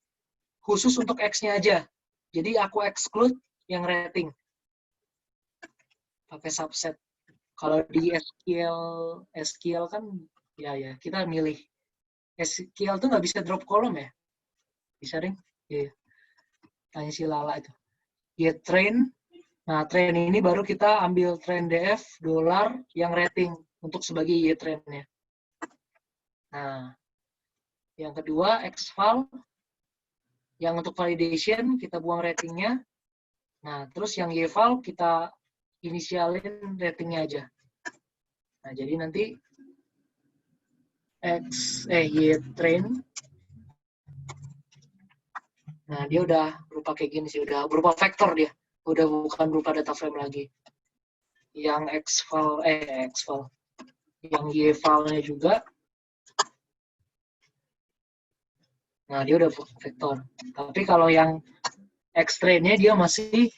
khusus untuk X-nya aja. Jadi aku exclude yang rating. Pakai subset. Kalau di SQL kan ya kita milih. SQL tuh nggak bisa drop kolom ya? Bisa deh. Ya. Tanya si Lala itu. Ya train. Nah, train ini baru kita ambil train DF dolar yang rating untuk sebagai Y-train-nya. Nah, yang kedua, Xval. Yang untuk validation, kita buang ratingnya. Nah, terus yang Y-val kita inisialin ratingnya aja. Nah, jadi nanti Y-train. Nah, dia udah berupa kayak gini sih. Udah berupa vektor dia. Udah bukan berupa data frame lagi. Yang Xval. Yang Y-valnya juga. Nah, dia udah vektor. Tapi kalau yang X-train-nya dia masih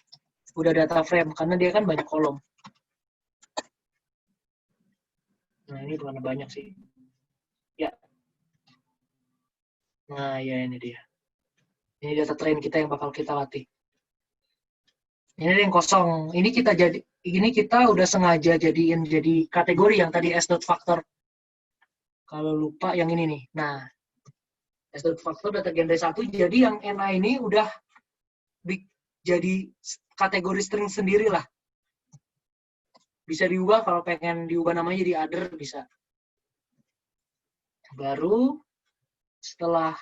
udah data frame, karena dia kan banyak kolom. Nah, ini bukan banyak sih. Ya. Nah, ya ini dia. Ini data train kita yang bakal kita latih. Ini yang kosong. Ini kita udah sengaja jadiin jadi kategori yang tadi S.factor. Kalau lupa yang ini nih. Nah, S.factor data genre 1, jadi yang NA ini udah jadi kategori string sendiri lah. Bisa diubah, kalau pengen diubah namanya jadi other, bisa. Baru setelah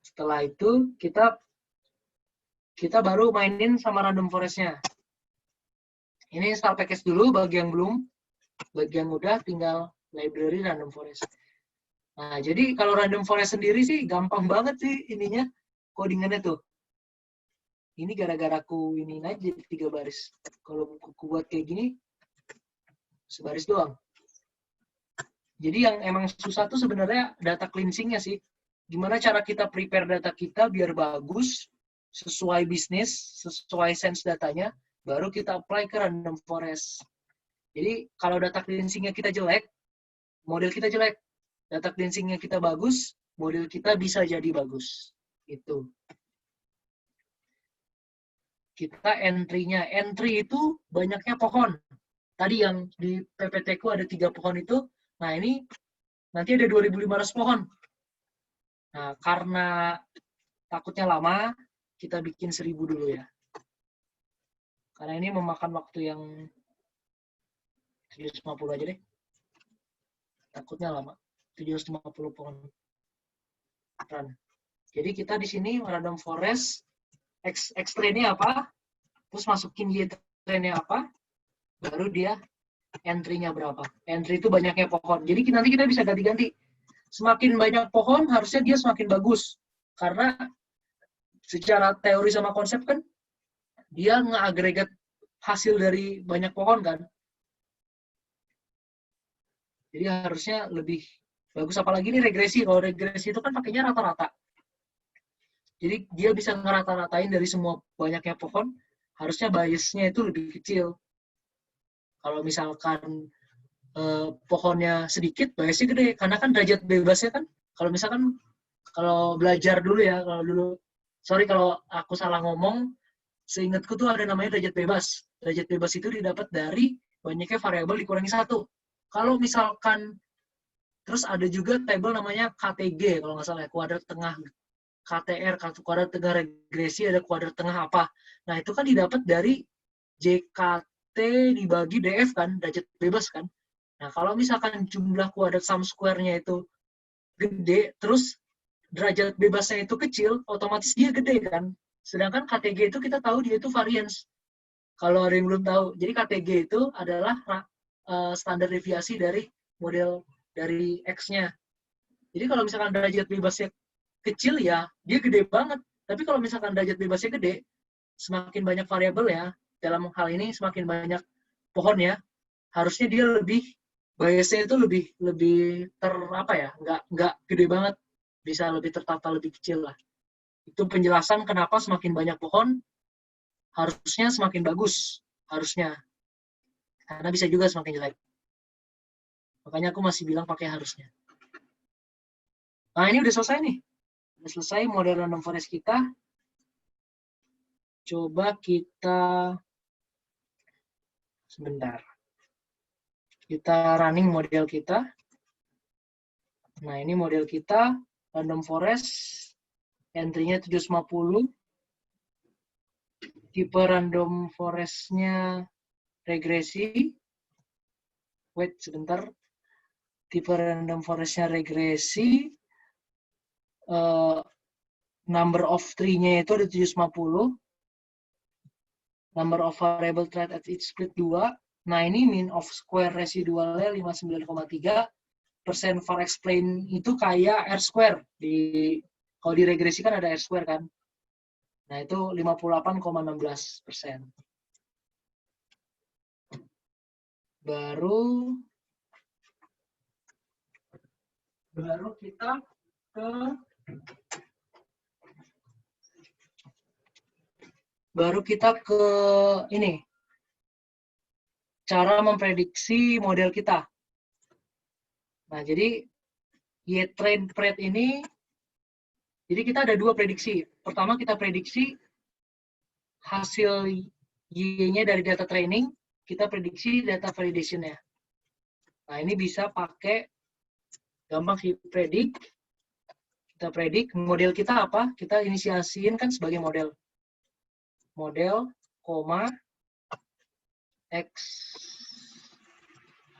setelah itu kita baru mainin sama random forest-nya. Ini install package dulu bagi yang belum. Bagi yang udah tinggal library random forest. Nah, jadi kalau random forest sendiri sih gampang banget sih ininya, codingannya tuh. Ini gara-gara aku ini aja 3 baris. Kalau aku buat kayak gini, sebaris doang. Jadi yang emang susah tuh sebenarnya data cleansing-nya sih. Gimana cara kita prepare data kita biar bagus, sesuai bisnis, sesuai sense datanya, baru kita apply ke random forest. Jadi kalau data cleansing-nya kita jelek, model kita jelek. Data cleansing-nya kita bagus, model kita bisa jadi bagus. Itu. Kita entry-nya. Entry itu banyaknya pohon. Tadi yang di PPT-ku ada 3 pohon itu, nah ini nanti ada 2.500 pohon. Nah, karena takutnya lama, kita bikin 1.000 dulu ya. Karena ini memakan waktu yang 750 aja deh. Takutnya lama. 750 pohon. Run. Jadi kita di sini random forest, X train-nya apa, terus masukin Y train-nya apa, baru dia entry-nya berapa. Entry itu banyaknya pohon. Jadi nanti kita bisa ganti-ganti. Semakin banyak pohon, harusnya dia semakin bagus. Karena secara teori sama konsep kan, dia nge-agregat hasil dari banyak pohon kan. Jadi harusnya lebih bagus. Apalagi ini regresi. Kalau regresi itu kan pakainya rata-rata. Jadi dia bisa ngerata-ratain dari semua banyaknya pohon, harusnya biasnya itu lebih kecil. Kalau misalkan pohonnya sedikit, biasnya gede. Karena kan derajat bebasnya kan, kalau misalkan, kalau belajar dulu ya, kalau dulu, sorry kalau aku salah ngomong, seingatku tuh ada namanya derajat bebas. Derajat bebas itu didapat dari banyaknya variabel dikurangi 1. Kalau misalkan, terus ada juga tabel namanya KTG, kalau nggak salah, kuadrat tengah KTR, kuadrat tengah regresi, ada kuadrat tengah apa. Nah, itu kan didapat dari JKT dibagi DF kan, derajat bebas kan. Nah, kalau misalkan jumlah kuadrat sum square-nya itu gede, terus derajat bebasnya itu kecil, otomatis dia gede kan. Sedangkan KTG itu kita tahu dia itu variance. Kalau ada yang belum tahu, jadi KTG itu adalah standar deviasi dari model dari X-nya. Jadi kalau misalkan derajat bebasnya kecil ya, dia gede banget. Tapi kalau misalkan derajat bebasnya gede, semakin banyak variabel ya, dalam hal ini semakin banyak pohon ya, harusnya dia lebih, biasnya itu lebih apa ya, nggak gede banget, bisa lebih tertata lebih kecil lah. Itu penjelasan kenapa semakin banyak pohon, harusnya semakin bagus, harusnya. Karena bisa juga semakin jelek. Makanya aku masih bilang pakai harusnya. Nah, ini udah selesai nih. Udah selesai model random forest kita. Coba kita sebentar. Kita running model kita. Nah, ini model kita random forest. Entry-nya 750. Tipe random forest-nya regresi. Wait sebentar. Tipe random forest-nya regresi. Number of tree-nya itu ada 750. Number of variable thread at each split 2. Nah, ini mean of square residualnya 59,3. Persen for explain itu kayak R square. Kalau di regresi kan ada R square kan. Nah, itu 58,16%. Baru kita ke ini, cara memprediksi model kita. Nah, jadi Y-train pred ini, jadi kita ada 2 prediksi. Pertama kita prediksi hasil Y-nya dari data training, kita prediksi data validation-nya. Nah, ini bisa pakai gampang sih predik. Kita predik model kita apa? Kita inisiasiin kan sebagai model. Model, X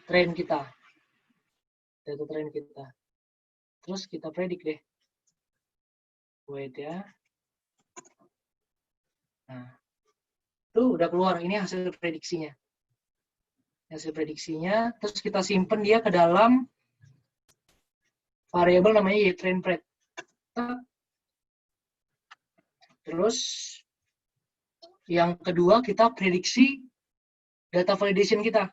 train kita. Data train kita. Terus kita predik deh. Wait ya. Nah, tuh udah keluar. Ini hasil prediksinya. Hasil prediksinya. Terus kita simpen dia ke dalam variabel namanya Y-train pred. Terus yang kedua kita prediksi data validation kita.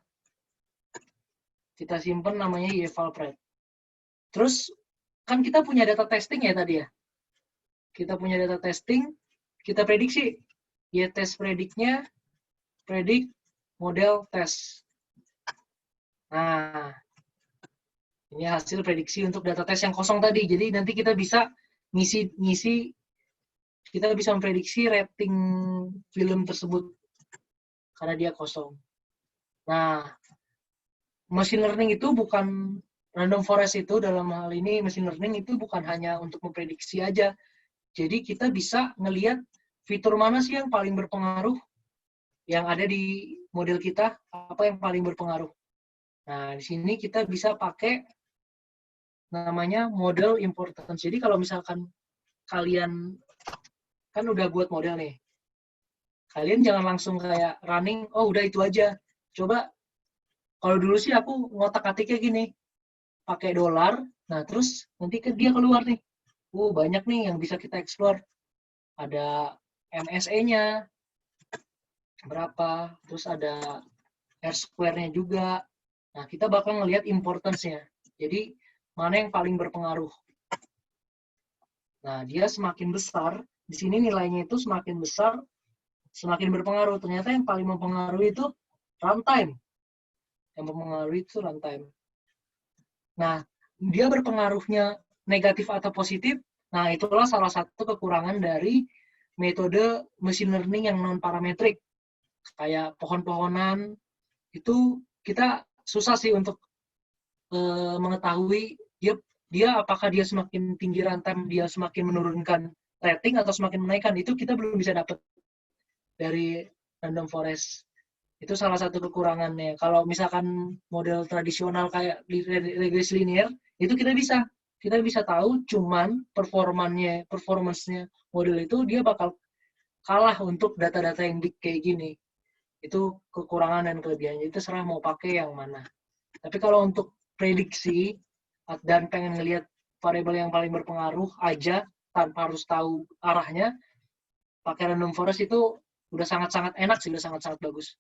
Kita simpen namanya Y-val pred. Terus kan kita punya data testing ya tadi ya. Kita punya data testing, kita prediksi Y-test prediknya predict model test. Nah, ini hasil prediksi untuk data tes yang kosong tadi. Jadi nanti kita bisa ngisi, kita bisa memprediksi rating film tersebut karena dia kosong. Nah, machine learning itu bukan, random forest itu dalam hal ini machine learning itu bukan hanya untuk memprediksi aja. Jadi kita bisa ngelihat fitur mana sih yang paling berpengaruh yang ada di model kita, apa yang paling berpengaruh. Nah, di sini kita bisa pakai namanya model importance. Jadi kalau misalkan kalian kan udah buat model nih, kalian jangan langsung kayak running, oh udah itu aja. Coba, kalau dulu sih aku ngotak-atiknya gini, pakai $, nah terus nanti dia keluar nih, banyak nih yang bisa kita explore. Ada MSE-nya berapa, terus ada R-square-nya juga. Nah, kita bakal ngelihat importance-nya. Jadi, mana yang paling berpengaruh. Nah, dia semakin besar, di sini nilainya itu semakin besar, semakin berpengaruh. Ternyata yang paling mempengaruhi itu runtime. Yang mempengaruhi itu runtime. Nah, dia berpengaruhnya negatif atau positif, nah itulah salah satu kekurangan dari metode machine learning yang non-parametrik. Kayak pohon-pohonan, itu kita susah sih untuk mengetahui dia apakah dia semakin tinggi runtime, dia semakin menurunkan rating atau semakin menaikkan. Itu kita belum bisa dapat dari random forest. Itu salah satu kekurangannya. Kalau misalkan model tradisional kayak regresi linear, itu kita bisa tahu, cuman performance-nya model itu dia bakal kalah untuk data-data yang big kayak gini. Itu kekurangan dan kelebihannya. Itu terserah mau pakai yang mana. Tapi kalau untuk prediksi dan pengen ngelihat variabel yang paling berpengaruh aja tanpa harus tahu arahnya, pakai random forest itu udah sangat-sangat enak sih, udah sangat-sangat bagus.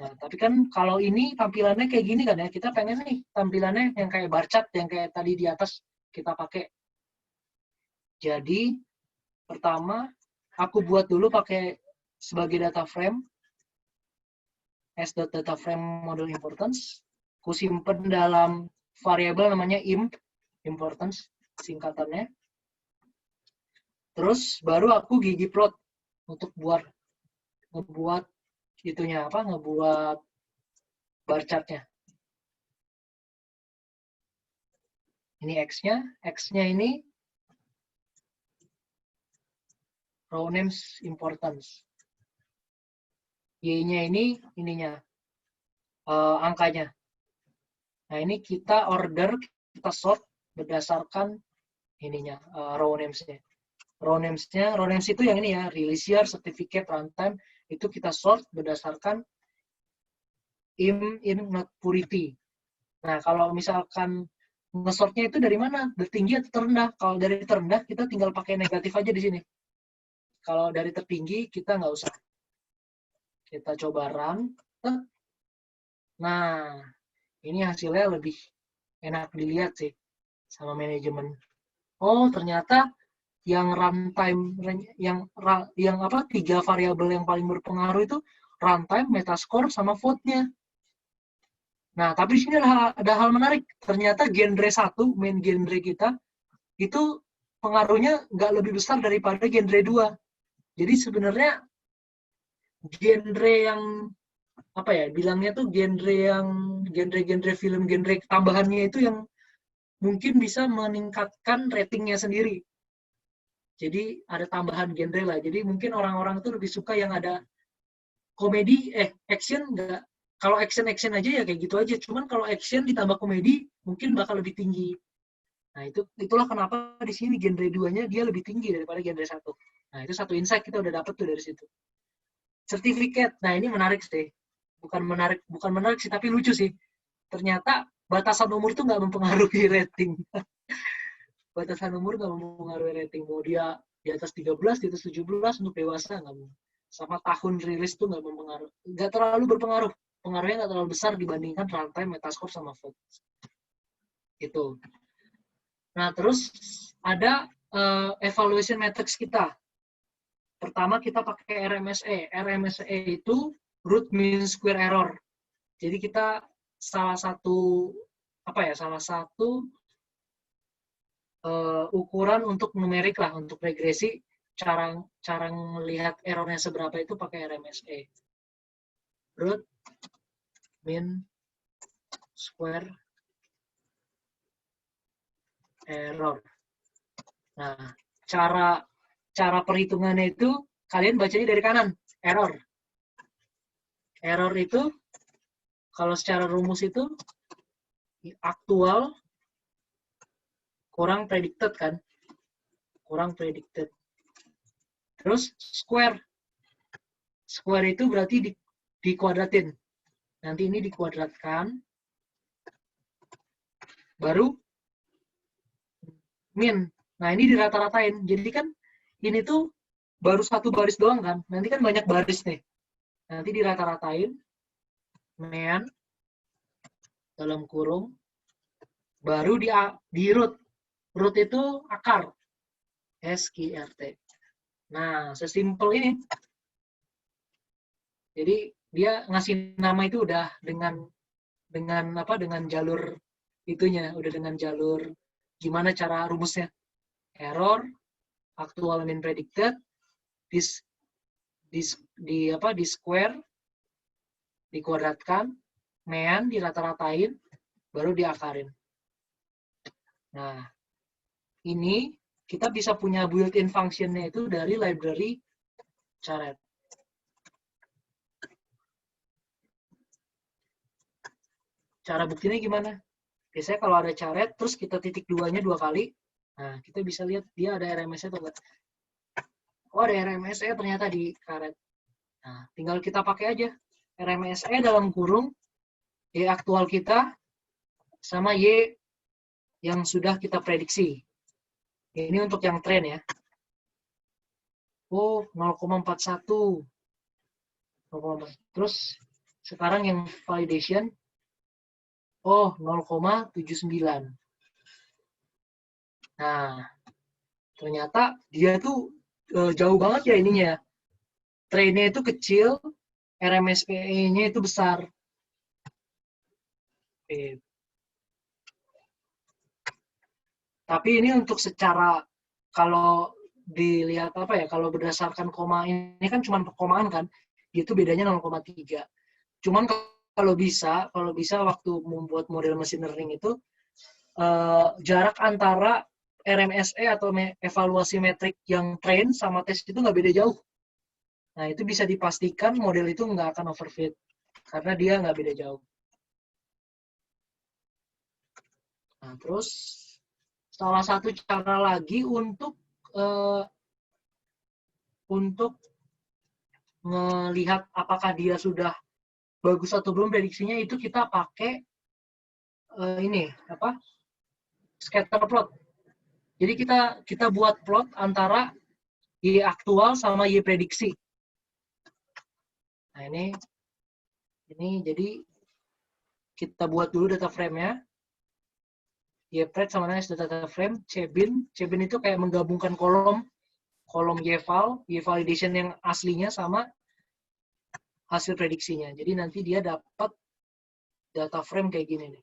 Nah, tapi kan kalau ini tampilannya kayak gini kan ya, kita pengen nih tampilannya yang kayak bar chart, yang kayak tadi di atas kita pakai. Jadi, pertama, aku buat dulu pakai sebagai data frame, as.data frame model importance. Ku simpen dalam variabel namanya importance, singkatannya. Terus baru aku ggplot untuk ngebuat itunya apa, ngebuat bar chartnya. Ini X-nya ini row names importance. Y-nya ini ininya angkanya. Nah, ini kita order, kita sort berdasarkan ininya row names-nya. Row names itu yang ini ya, release year, certificate, runtime, itu kita sort berdasarkan in not purity. Nah, kalau misalkan nge-sortnya itu dari mana? Dari tinggi atau terendah? Kalau dari terendah, kita tinggal pakai negatif aja di sini. Kalau dari tertinggi, kita nggak usah. Kita coba run. Nah, ini hasilnya lebih enak dilihat sih sama manajemen. Oh, ternyata yang runtime, yang apa, 3 variabel yang paling berpengaruh itu runtime, metascore, sama vote-nya. Nah, tapi di sini ada hal menarik. Ternyata genre 1, main genre kita, itu pengaruhnya nggak lebih besar daripada genre 2. Jadi sebenarnya genre yang apa ya, bilangnya tuh genre film, genre tambahannya itu yang mungkin bisa meningkatkan ratingnya sendiri. Jadi ada tambahan genre lah. Jadi mungkin orang-orang tuh lebih suka yang ada komedi, action nggak. Kalau action aja ya kayak gitu aja. Cuman kalau action ditambah komedi mungkin bakal lebih tinggi. Nah, itulah kenapa di sini genre 2-nya dia lebih tinggi daripada genre 1. Nah, itu satu insight kita udah dapet tuh dari situ. Certificate. Nah, ini menarik sih. Bukan menarik sih, tapi lucu sih. Ternyata batasan umur tuh nggak mempengaruhi rating. Batasan umur nggak mempengaruhi rating. Mau dia di atas 13, di atas 17 untuk dewasa nggak mau. Sama tahun rilis tuh nggak mempengaruhi. Nggak terlalu berpengaruh. Pengaruhnya nggak terlalu besar dibandingkan runtime, metascore, sama vote. Gitu. Nah, terus ada evaluation metrics kita. Pertama kita pakai RMSE. RMSE itu root mean square error. Jadi kita salah satu ukuran untuk numerik lah, untuk regresi, cara melihat errornya seberapa itu pakai RMSE. Root mean square error. Nah, cara perhitungannya itu kalian bacanya dari kanan, error. Error itu kalau secara rumus itu aktual kurang predicted kan? Kurang predicted. Terus square. Square itu berarti dikuadratin. Nanti ini dikuadratkan. Baru min. Nah, ini dirata-ratain. Jadi kan ini tuh baru satu baris doang kan? Nanti kan banyak baris nih. Nanti dirata-ratain. Men dalam kurung. Baru di root. Root itu akar. SQRT. Nah, sesimpel ini. Jadi dia ngasih nama itu udah dengan jalur itunya, udah dengan jalur gimana cara rumusnya. Error, actual mean predicted, di square, dikuadratkan, mean dirata-ratain, baru diakarin. Nah, ini kita bisa punya built-in function-nya itu dari library Caret. Cara buktinya gimana? Biasanya kalau ada Caret, terus kita titik duanya 2 kali, nah kita bisa lihat dia ada RMS-nya atau enggak. Oh, ada RMS-nya ternyata di Caret. Nah, tinggal kita pakai aja. RMS-nya dalam kurung, Y aktual kita, sama Y yang sudah kita prediksi. Ini untuk yang tren ya. Oh, 0,41. Terus sekarang yang validation, oh 0,79. Nah, ternyata dia tuh jauh banget ya ininya. Trennya itu kecil, RMSE-nya itu besar. Tapi ini untuk secara, kalau dilihat kalau berdasarkan koma ini kan cuma perkomaan kan, itu bedanya 0,3. Cuman kalau bisa waktu membuat model machine learning itu jarak antara RMSE atau evaluasi metrik yang train sama tes itu nggak beda jauh. Nah, itu bisa dipastikan model itu nggak akan overfit karena dia nggak beda jauh. Nah, terus salah satu cara lagi untuk melihat apakah dia sudah bagus atau belum prediksinya itu kita pakai scatter plot. Jadi kita buat plot antara Y aktual sama Y prediksi. Nah, ini jadi kita buat dulu data frame-nya. YPred sama dengan data frame, Cebin itu kayak menggabungkan kolom YVal validation yang aslinya sama hasil prediksinya. Jadi nanti dia dapat data frame kayak gini nih.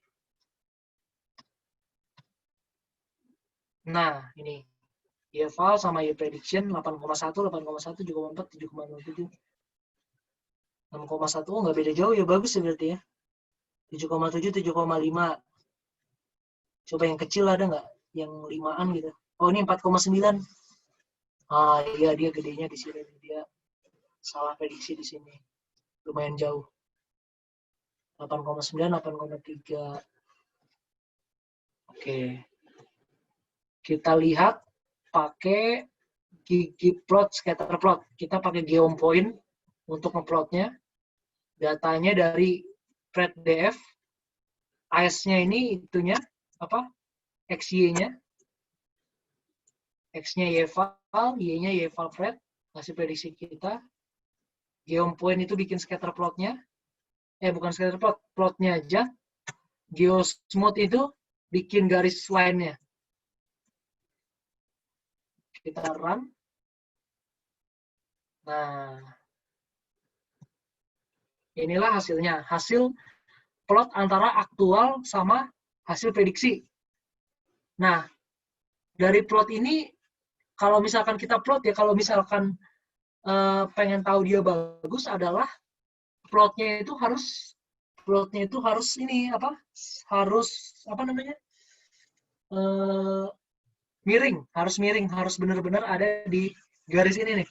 Nah, ini YVal sama YPrediction 8,1, 8,1, 7,4, 7,07. 6,1 nggak beda jauh ya, bagus ya berarti ya. 7,7, 7,5. Coba yang kecil ada nggak? Yang 5-an gitu. Oh, ini 4,9. Ah, iya dia gedenya di sini. Dia salah prediksi di sini. Lumayan jauh. 8,9, 8,3. Oke. Kita lihat pakai ggplot, scatter plot. Kita pakai geom point untuk ngeplotnya. Datanya dari PredDF. AS-nya ini itunya XY-nya. X-nya YVal, Y-nya YVal Pred, ngasih prediksi kita. Geom point itu bikin scatter plotnya. Bukan scatter plot, plotnya aja. Geosmooth itu bikin garis line-nya. Kita run. Nah, Inilah hasilnya. Hasil plot antara aktual sama hasil prediksi. Nah, dari plot ini, kalau misalkan kita plot ya, kalau misalkan pengen tahu dia bagus adalah plotnya itu harus ini apa? Harus apa namanya? Miring, harus benar-benar ada di garis ini nih.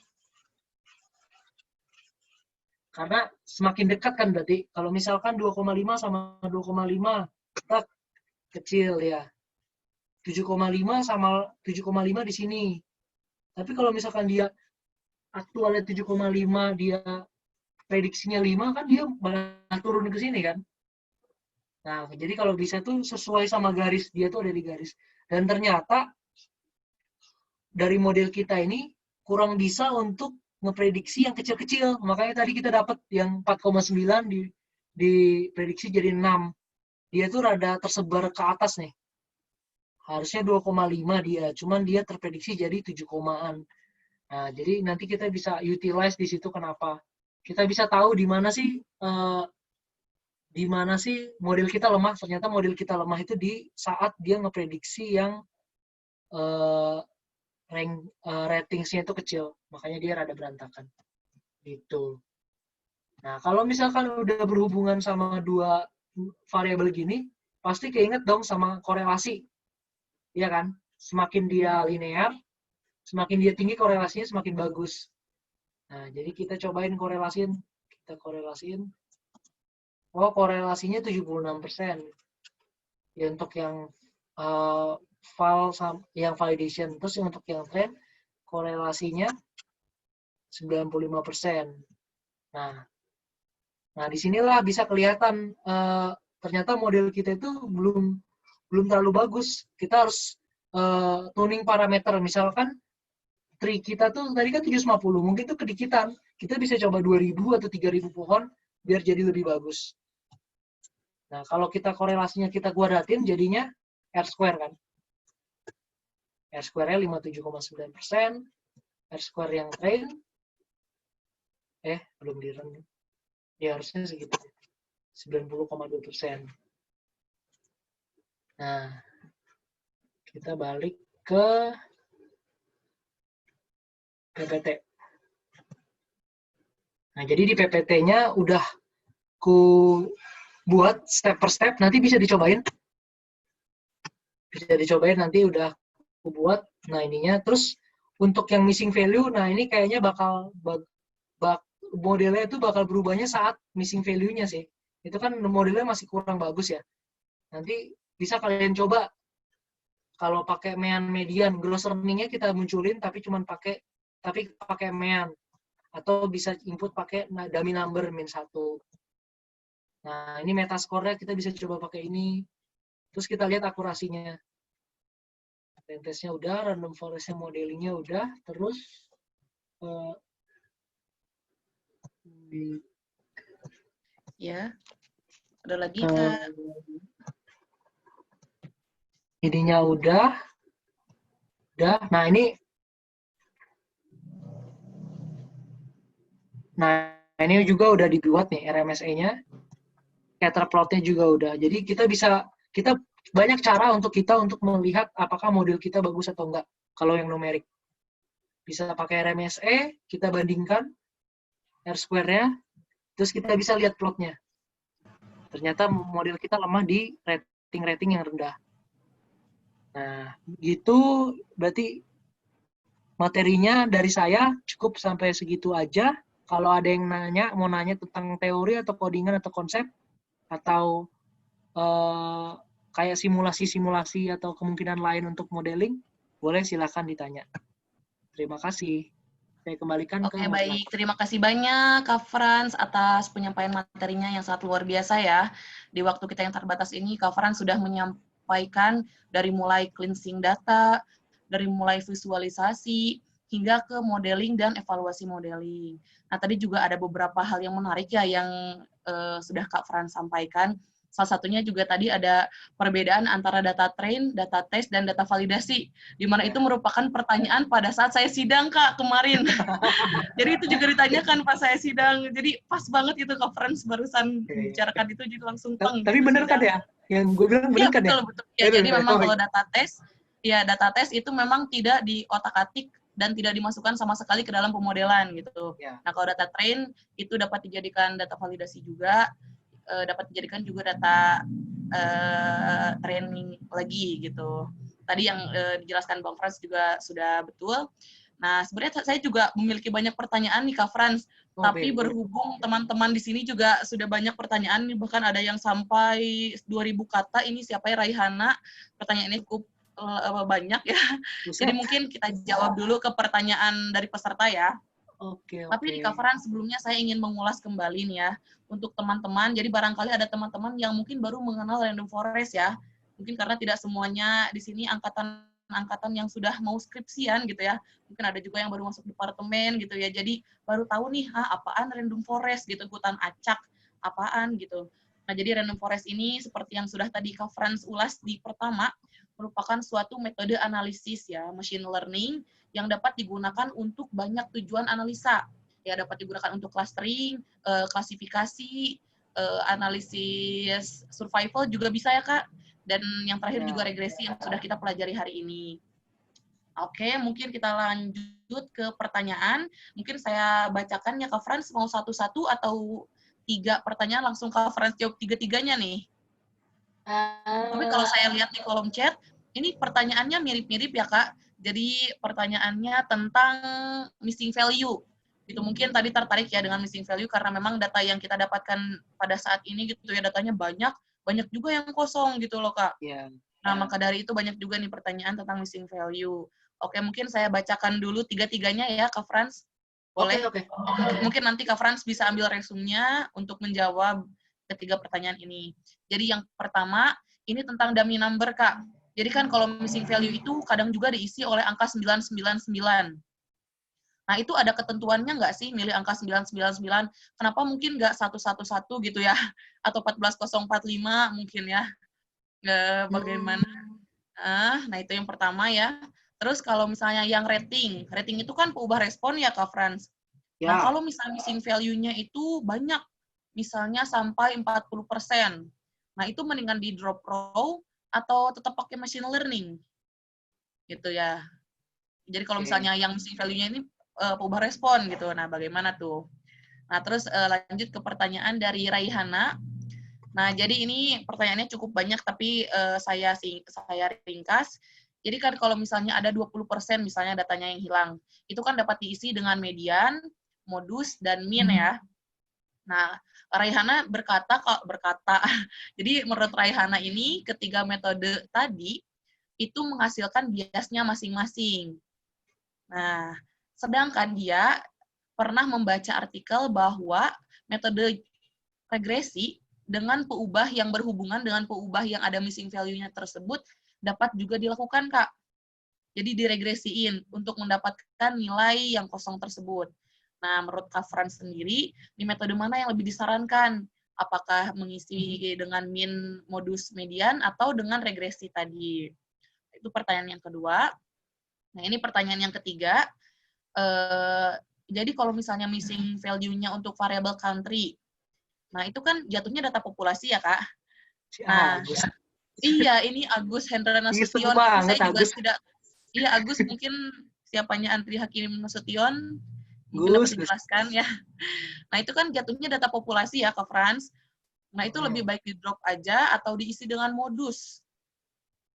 Karena semakin dekat kan berarti, kalau misalkan 2,5 sama 2,5, tak kecil ya. 7,5 sama 7,5 di sini. Tapi kalau misalkan dia aktualnya 7,5, dia prediksinya 5, kan dia malah turun ke sini kan. Nah, jadi kalau bisa tuh sesuai sama garis, dia tuh ada di garis. Dan ternyata dari model kita ini kurang bisa untuk ngeprediksi yang kecil-kecil. Makanya tadi kita dapat yang 4,9 diprediksi jadi 6. Dia tuh rada tersebar ke atas nih. Harusnya 2,5 dia, cuman dia terprediksi jadi 7 komaan. Nah, jadi nanti kita bisa utilize di situ kenapa. Kita bisa tahu di mana sih model kita lemah. Ternyata model kita lemah itu di saat dia ngeprediksi yang ratingsnya itu kecil. Makanya dia rada berantakan. Gitu. Nah, kalau misalkan udah berhubungan sama dua variabel gini, pasti keinget dong sama korelasi. Iya kan? Semakin dia linear, semakin dia tinggi korelasinya semakin bagus. Nah, jadi kita cobain korelasiin. Kita korelasiin. Oh, korelasinya 76%. Ya, untuk yang yang validation. Terus untuk yang trend, korelasinya 95%. Nah, disinilah bisa kelihatan ternyata model kita itu belum terlalu bagus. Kita harus tuning parameter. Misalkan tree kita tuh tadi kan 750, mungkin tuh kedikitan. Kita bisa coba 2000 atau 3000 pohon biar jadi lebih bagus. Nah, kalau kita korelasinya kita kuadratin jadinya R square kan. R square-nya 57,9%. R square yang train belum di-run. Ya harusnya segitu. 90,2%. Nah, kita balik ke PPT. Nah, jadi di PPT-nya udah ku buat step per step, nanti bisa dicobain. Bisa dicobain nanti udah ku buat. Nah, ininya terus untuk yang missing value, nah ini kayaknya modelnya itu bakal berubahnya saat missing value-nya sih. Itu kan modelnya masih kurang bagus ya. Nanti bisa kalian coba kalau pakai median, gross earning-nya kita munculin tapi pakai mean. Atau bisa input pakai dummy number -1. Nah, ini metascore-nya kita bisa coba pakai ini. Terus kita lihat akurasinya. Testnya udah, random forest-nya modelingnya udah, terus ya, ada lagi Kak. Ininya udah. Nah, ini juga udah dibuat nih RMSE-nya. Scatter plot-nya juga udah. Jadi kita banyak cara untuk melihat apakah model kita bagus atau enggak. Kalau yang numerik. Bisa pakai RMSE, kita bandingkan R square-nya, terus kita bisa lihat plotnya. Ternyata model kita lemah di rating yang rendah. Nah, gitu berarti materinya dari saya cukup sampai segitu aja. Kalau ada yang mau nanya tentang teori atau codingan atau konsep, atau kayak simulasi-simulasi atau kemungkinan lain untuk modeling, boleh silakan ditanya. Terima kasih. Saya kembalikan ke moderator. Baik. Terima kasih banyak Kak Frans atas penyampaian materinya yang sangat luar biasa ya. Di waktu kita yang terbatas ini, Kak Frans sudah menyampaikan dari mulai cleansing data, dari mulai visualisasi, hingga ke modeling dan evaluasi modeling. Nah, tadi juga ada beberapa hal yang menarik ya yang sudah Kak Frans sampaikan. Salah satunya juga tadi ada perbedaan antara data train, data test, dan data validasi, di mana itu merupakan pertanyaan pada saat saya sidang, Kak, kemarin. Jadi itu juga ditanyakan pas saya sidang. Jadi pas banget itu conference barusan membicarakan itu, jadi langsung teng Tapi gitu bener kan sidang. ya? Yang gue bilang Iya, bener kan ya? betul. Ya, jadi memang kalau data test itu memang tidak diotak-atik dan tidak dimasukkan sama sekali ke dalam pemodelan gitu. Ya. Nah, kalau data train itu dapat dijadikan data validasi juga, dapat dijadikan juga data training lagi gitu. Tadi yang dijelaskan Bang Frans juga sudah betul. Nah, sebenarnya saya juga memiliki banyak pertanyaan nih, Kak Frans. Tapi berhubung teman-teman di sini juga sudah banyak pertanyaan, bahkan ada yang sampai 2.000 kata, ini siapa ya, Raihana, pertanyaannya cukup banyak ya. Jadi mungkin kita jawab dulu ke pertanyaan dari peserta ya. Tapi di Kak Frans, sebelumnya saya ingin mengulas kembali nih ya, untuk teman-teman, jadi barangkali ada teman-teman yang mungkin baru mengenal Random Forest ya, mungkin karena tidak semuanya di sini angkatan yang sudah mau skripsian gitu ya, mungkin ada juga yang baru masuk departemen gitu ya, jadi baru tahu nih, apaan Random Forest gitu, hutan acak, apaan gitu. Nah, jadi Random Forest ini seperti yang sudah tadi Kak Frans ulas di pertama, merupakan suatu metode analisis ya, machine learning, yang dapat digunakan untuk banyak tujuan analisa. Ya, dapat digunakan untuk clustering, klasifikasi, analisis survival juga bisa ya, Kak. Dan yang terakhir juga regresi yang sudah kita pelajari hari ini. Oke, mungkin kita lanjut ke pertanyaan. Mungkin saya bacakan ya, Kak Frans, mau satu-satu atau 3 pertanyaan langsung Kak Frans jawab 3-tiganya nih. Tapi kalau saya lihat di kolom chat, ini pertanyaannya mirip-mirip ya, Kak. Jadi pertanyaannya tentang missing value. Itu mungkin tadi tertarik ya dengan missing value karena memang data yang kita dapatkan pada saat ini gitu ya, datanya banyak juga yang kosong gitu loh, Kak. Nah, maka dari itu banyak juga nih pertanyaan tentang missing value. Oke, mungkin saya bacakan dulu 3-tiganya ya, Kak Frans. Boleh? Oke. Mungkin nanti Kak Frans bisa ambil resumnya untuk menjawab ketiga pertanyaan ini. Jadi yang pertama, ini tentang dummy number, Kak. Jadi kan kalau missing value itu kadang juga diisi oleh angka 999. Nah, itu ada ketentuannya nggak sih milih angka 999? Kenapa mungkin nggak 111 gitu ya? Atau 14045 mungkin ya? Bagaimana? Nah, itu yang pertama ya. Terus kalau misalnya yang rating itu kan peubah respon ya, Kak Frans. Nah, kalau misalnya missing value-nya itu banyak, misalnya sampai 40%. Nah, itu mendingan di drop row atau tetap pakai machine learning? Gitu ya. Jadi kalau misalnya yang missing value-nya ini peubah respon gitu. Nah, bagaimana tuh? Nah, terus lanjut ke pertanyaan dari Raihana. Nah, jadi ini pertanyaannya cukup banyak, tapi saya ringkas. Jadi kan kalau misalnya ada 20% misalnya datanya yang hilang, itu kan dapat diisi dengan median, modus, dan mean ya. Nah, Raihana berkata, jadi menurut Raihana ini, ketiga metode tadi, itu menghasilkan biasnya masing-masing. Nah, sedangkan dia pernah membaca artikel bahwa metode regresi dengan peubah yang berhubungan dengan peubah yang ada missing value-nya tersebut dapat juga dilakukan, Kak. Jadi diregresiin untuk mendapatkan nilai yang kosong tersebut. Nah, menurut Kak Frans sendiri, di metode mana yang lebih disarankan? Apakah mengisi dengan min, modus, median, atau dengan regresi tadi? Itu pertanyaan yang kedua. Nah, ini pertanyaan yang ketiga. Jadi kalau misalnya missing value-nya untuk variable country, nah, itu kan jatuhnya data populasi ya, Kak. Nah, iya, ini Agus Hendra Nasution. Saya juga Agus. tidak, iya, Agus mungkin siapanya Andri Hakim Nasution, mungkin dapat dijelaskan ya. Nah, itu kan jatuhnya data populasi ya, Kak Frans. Nah, itu lebih baik di drop aja atau diisi dengan modus.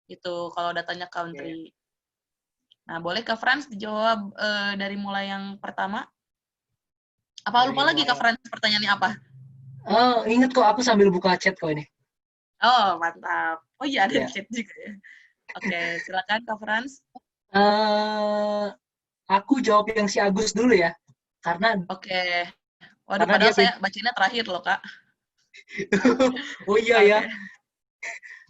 Itu kalau datanya country. Nah, boleh Kak Frans dijawab dari mulai yang pertama? Apa lupa lagi Kak Frans pertanyaannya apa? Oh, ingat kok, aku sambil buka chat kok ini. Oh, mantap. Oh iya, ada chat juga ya. Oke, silakan Kak Frans. Aku jawab yang si Agus dulu ya. Karena Waduh, padahal saya bacanya terakhir loh, Kak. Oh iya ya.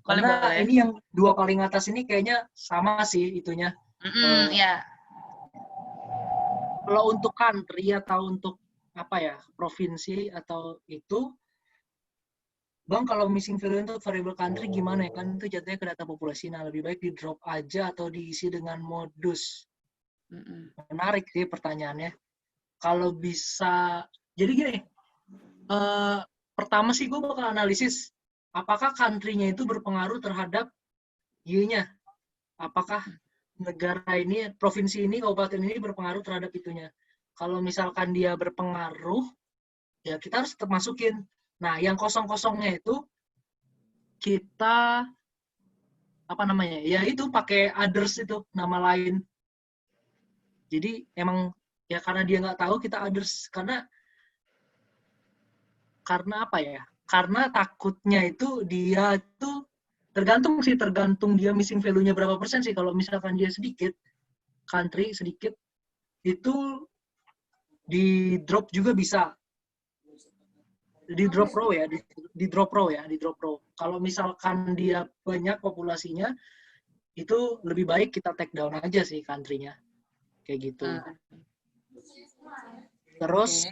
Karena ini yang dua paling atas ini kayaknya sama sih itunya. Iya. Kalau untuk country atau untuk apa ya, provinsi atau itu Bang, kalau missing value untuk variable country gimana ya? Kan itu jatuhnya ke data populasi. Nah, lebih baik di drop aja atau diisi dengan modus. Menarik sih pertanyaannya. Kalau bisa, jadi gini, pertama sih gue bakal analisis apakah country-nya itu berpengaruh terhadap Y-nya. Apakah negara ini, provinsi ini, kabupaten ini berpengaruh terhadap itunya. Kalau misalkan dia berpengaruh, ya kita harus tetap masukin. Nah, yang kosong-kosongnya itu kita apa namanya? Ya itu pakai others itu nama lain. Jadi emang ya karena dia nggak tahu kita others karena apa ya? Karena takutnya itu dia itu tergantung dia missing value-nya berapa persen sih. Kalau misalkan dia sedikit, country sedikit, itu di drop juga bisa. Di drop row ya, di drop row. Kalau misalkan dia banyak populasinya, itu lebih baik kita take down aja sih country-nya. Kayak gitu. Terus,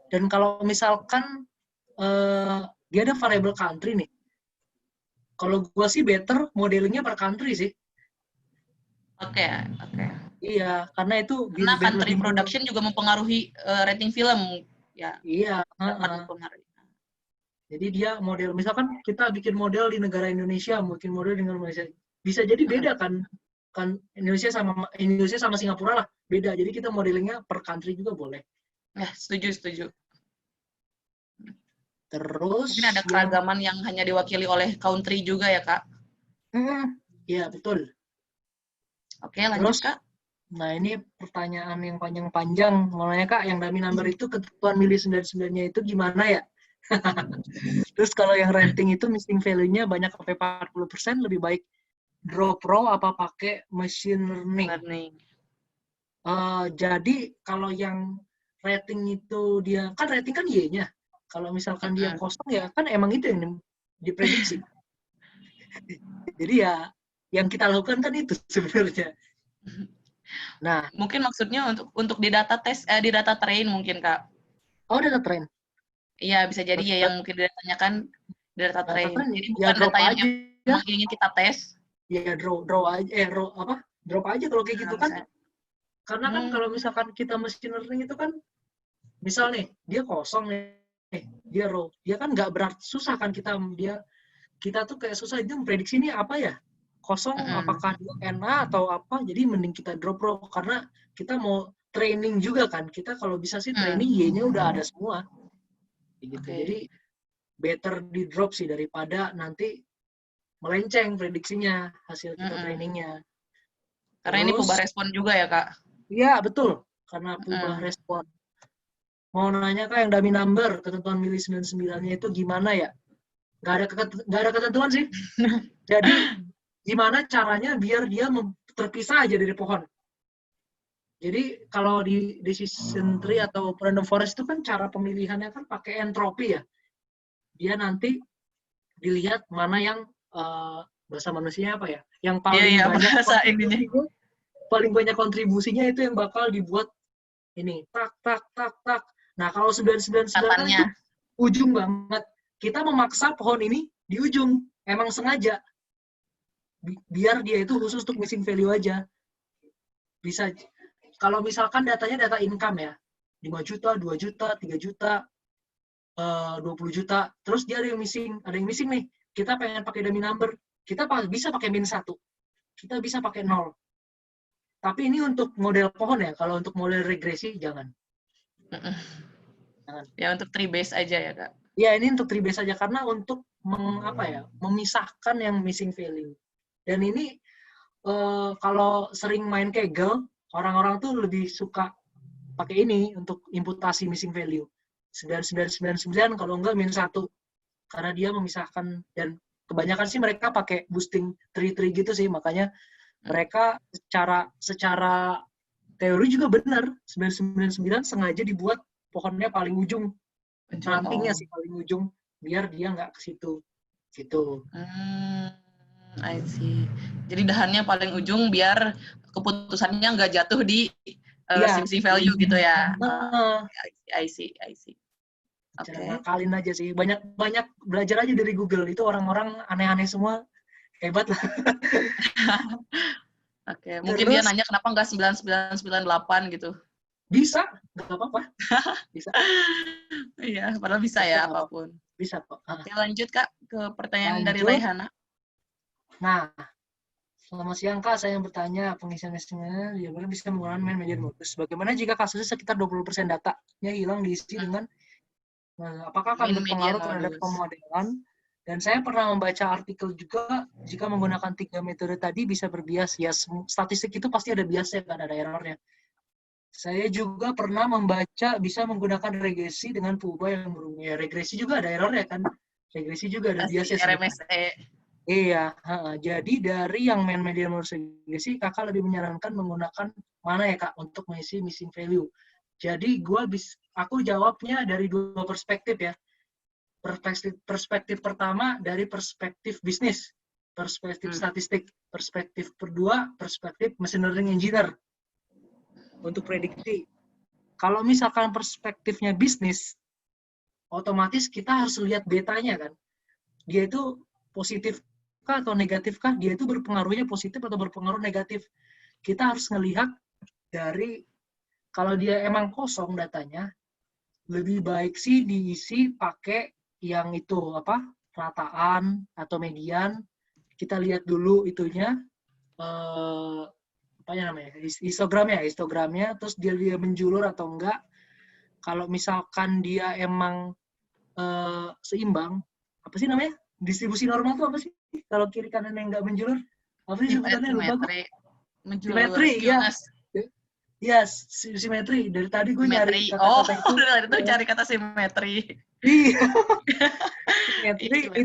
dan kalau misalkan dia ada variable country nih, kalau gue sih better modelingnya per country sih. Oke. Iya, karena itu Karena biar country lebih production juga mempengaruhi rating film, ya. Iya. Dapat mempengaruhi. Jadi dia model, misalkan kita bikin model di negara Indonesia, mungkin model di Indonesia, bisa jadi beda kan Indonesia sama Singapura lah beda. Jadi kita modelingnya per country juga boleh. Ya, setuju. Terus Mungkin ada keragaman yang hanya diwakili oleh country juga ya, Kak? Iya, betul. Oke, lanjut, Terus, Kak. Nah, ini pertanyaan yang panjang-panjang. Mau nanya, Kak, yang dummy number itu ketentuan milih 99-nya itu gimana ya? Terus kalau yang rating itu missing value-nya banyak sampai 40%, lebih baik drop row apa pakai machine learning? Jadi kalau yang rating itu dia, kan rating kan Y-nya. Kalau misalkan dia kosong ya kan emang itu yang diprediksi. Jadi ya yang kita lakukan kan itu sebenarnya. Nah, mungkin maksudnya untuk di data tes, di data train mungkin, Kak. Oh, data train. Iya, bisa jadi ya yang mungkin ditanyakan data train. Jadi ya bukan drop data yang aja. memang ingin kita tes. Ya draw aja, drop aja kalau kayak gitu kan. Karena kan kalau misalkan kita machine learning itu kan, misal nih, dia kosong nih, dia raw. Dia kan nggak berat, susah kan kita tuh kayak susah itu memprediksi ini apa ya? Kosong, apakah dia NA atau apa, jadi mending kita drop raw. Karena kita mau training juga kan, kita kalau bisa sih training Y-nya udah ada semua. Gitu. Jadi better di drop sih daripada nanti melenceng prediksinya hasil kita trainingnya. Karena ini pubah respon juga ya, Kak? Iya, betul. Karena pubah respon. Mau nanya, Kak, yang dummy number, ketentuan milih 99-nya itu gimana ya? Nggak ada ketentuan sih. Jadi, gimana caranya biar dia terpisah aja dari pohon. Jadi, kalau di decision tree atau random forest itu kan cara pemilihannya kan pakai entropi ya. Dia nanti dilihat mana yang bahasa manusianya apa ya? Yang paling banyak kontribusinya itu yang bakal dibuat ini tak. Nah, kalau 999 kan itu ujung banget. Kita memaksa pohon ini di ujung, emang sengaja biar dia itu khusus untuk missing value aja. Bisa kalau misalkan datanya data income ya, 5 juta, 2 juta, 3 juta, 20 juta, terus dia ada yang missing nih. Kita pengen pakai dummy number, kita bisa pakai min 1. Kita bisa pakai 0. Tapi ini untuk model pohon ya, kalau untuk model regresi jangan. Ya untuk tree base aja ya, Kak. Ya, ini untuk tree base aja karena untuk memisahkan yang missing value. Dan ini kalau sering main Kaggle, orang-orang tuh lebih suka pakai ini untuk imputasi missing value. 9999 kalau enggak min 1. Karena dia memisahkan, dan kebanyakan sih mereka pakai boosting tree gitu sih, makanya mereka secara teori juga benar, 999 sengaja dibuat pohonnya paling ujung, rantingnya sih paling ujung, biar dia nggak ke situ. Gitu. I see. Jadi dahannya paling ujung biar keputusannya nggak jatuh di missing value gitu ya. I see. Cara Oke. ngakalin aja sih. Banyak belajar aja dari Google. Itu orang-orang aneh-aneh semua. Hebat lah. Oke, mungkin dia Terus nanya kenapa nggak 9998 gitu. bisa, nggak apa-apa. Bisa, Iya, padahal bisa bisa ya nggak apa-apa. apapun. Bisa kok. Oke, lanjut Kak ke pertanyaan dari Lanjut. Raihana. Nah, selamat siang Kak, saya yang bertanya pengisian-isiannya ya benar bisa menggunakan main media modus. Bagaimana jika kasusnya sekitar 20% datanya hilang diisi dengan apakah akan Main media berpengaruh terhadap modus. pemodelan? Dan saya pernah membaca artikel juga jika menggunakan 3 metode tadi bisa berbias. Ya, statistik itu pasti ada biasnya kan, ada errornya. Saya juga pernah membaca bisa menggunakan regresi dengan pengubah yang berumur. Ya, regresi juga ada errornya kan. Regresi juga ada Si biasnya sebenarnya. RMSE. Iya, jadi dari yang main media modus regresi, kakak lebih menyarankan menggunakan mana ya kak untuk mengisi missing value. Jadi aku jawabnya dari dua perspektif ya. Perspektif pertama dari perspektif bisnis, perspektif statistik. Perspektif kedua, perspektif machine learning engineer untuk prediksi. Kalau misalkan perspektifnya bisnis, otomatis kita harus lihat betanya kan. Dia itu positif kah atau negatif kah? Dia itu berpengaruhnya positif atau berpengaruh negatif. Kita harus melihat dari kalau dia emang kosong datanya, lebih baik sih diisi pakai yang itu apa? Rataan atau median. Kita lihat dulu itunya apa namanya? Histogramnya, terus dia menjulur atau enggak. Kalau misalkan dia emang seimbang, apa sih namanya? Distribusi normal itu apa sih? Kalau kiri kanan yang nggak menjulur, apa sih sebutannya? Lupa gue. Simetri. Menjulur. Simetri, ya. Skewness. Ya, simetri. Dari tadi gue nyari Simetri. Oh, kata-kata itu. dari itu cari kata simetri. Iya, Iya, simetri simetri.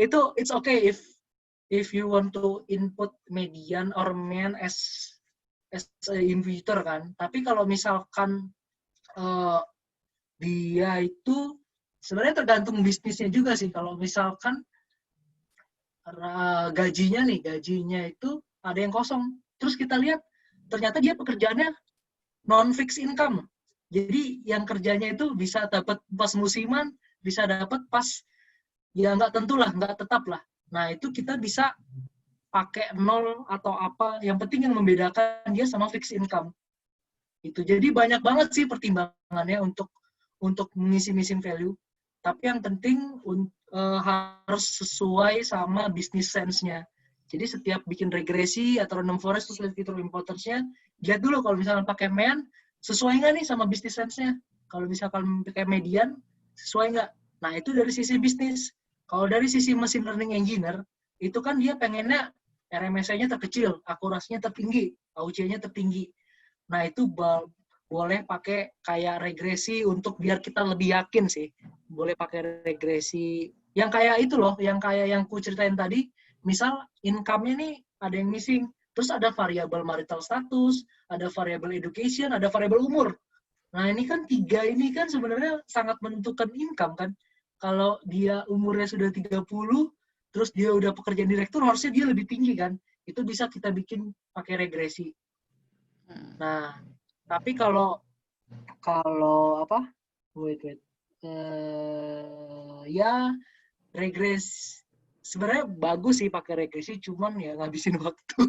itu it's okay if you want to input median or mean as a inhibitor kan. Tapi kalau misalkan dia itu sebenarnya tergantung bisnisnya juga sih. Kalau misalkan gajinya itu ada yang kosong. Terus kita lihat ternyata dia pekerjaannya non fixed income. Jadi yang kerjanya itu bisa dapat pas musiman, bisa dapat pas ya nggak tentu lah, nggak tetap lah. Nah itu kita bisa pakai nol atau apa. Yang penting yang membedakan dia sama fixed income. Itu jadi banyak banget sih pertimbangannya untuk mengisi missing value. Tapi yang penting harus sesuai sama business sense-nya. Jadi setiap bikin regresi atau random forest terus lihat fitur importance-nya, lihat dulu kalau misalnya pakai mean, sesuai nggak nih sama business sense-nya. Kalau misalkan pakai median, sesuai nggak? Nah, itu dari sisi bisnis. Kalau dari sisi machine learning engineer, itu kan dia pengennya RMSE-nya terkecil, akurasinya tertinggi, AUC-nya tertinggi. Nah, itu boleh pakai kayak regresi untuk biar kita lebih yakin sih. Boleh pakai regresi. Yang kayak itu loh, yang kayak yang ku ceritain tadi, misal income-nya nih ada yang missing. Terus ada variabel marital status, ada variabel education, ada variabel umur. Nah, ini kan tiga ini kan sebenarnya sangat menentukan income kan. Kalau dia umurnya sudah 30, terus dia udah pekerjaan direktur, harusnya dia lebih tinggi kan. Itu bisa kita bikin pakai regresi. Nah, tapi kalau apa? Wait. Ya regres sebenarnya bagus sih pakai regresi, cuman ya ngabisin waktu.